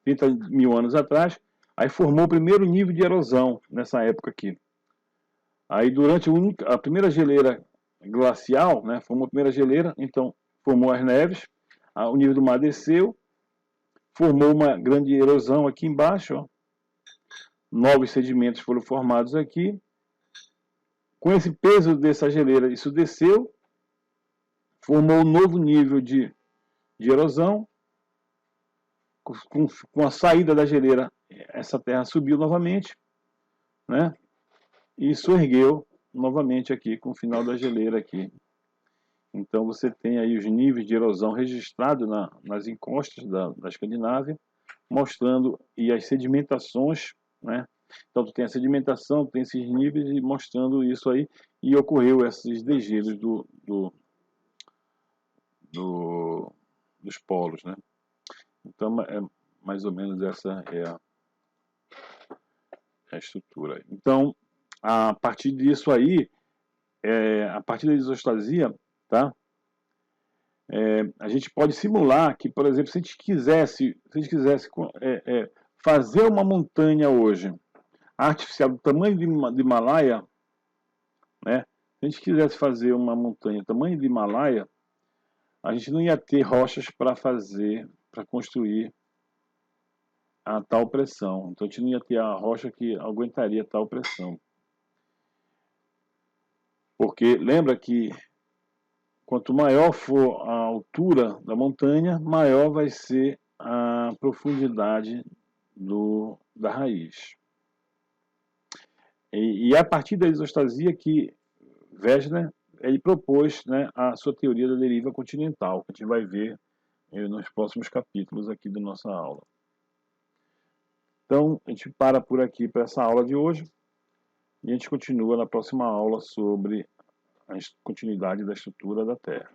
30 mil anos atrás, aí formou o primeiro nível de erosão nessa época aqui. Aí, durante a primeira geleira glacial, né? Formou a primeira geleira, então formou as neves, o nível do mar desceu, formou uma grande erosão aqui embaixo, ó. Novos sedimentos foram formados aqui. Com esse peso dessa geleira, isso desceu, formou um novo nível de erosão. Com a saída da geleira, essa terra subiu novamente, né? E soergueu novamente aqui com o final da geleira aqui. Então você tem aí os níveis de erosão registrados nas encostas da Escandinávia, mostrando e as sedimentações, né? Então tu tem a sedimentação, tem esses níveis e mostrando isso aí, e ocorreu esses degelos dos polos, né? Então mais ou menos essa é a estrutura. Então a partir disso aí, a partir da isostasia, tá? A gente pode simular que, por exemplo, se a gente quisesse fazer uma montanha hoje artificial do tamanho de Himalaia, né? Se a gente quisesse fazer uma montanha do tamanho de Himalaia, a gente não ia ter rochas para construir a tal pressão. Então a gente não ia ter a rocha que aguentaria tal pressão. Porque lembra que quanto maior for a altura da montanha, maior vai ser a profundidade da raiz. E a partir da isostasia que Wegener ele propôs, né, a sua teoria da deriva continental, que a gente vai ver nos próximos capítulos aqui da nossa aula. Então, a gente para por aqui para essa aula de hoje e a gente continua na próxima aula sobre a continuidade da estrutura da Terra.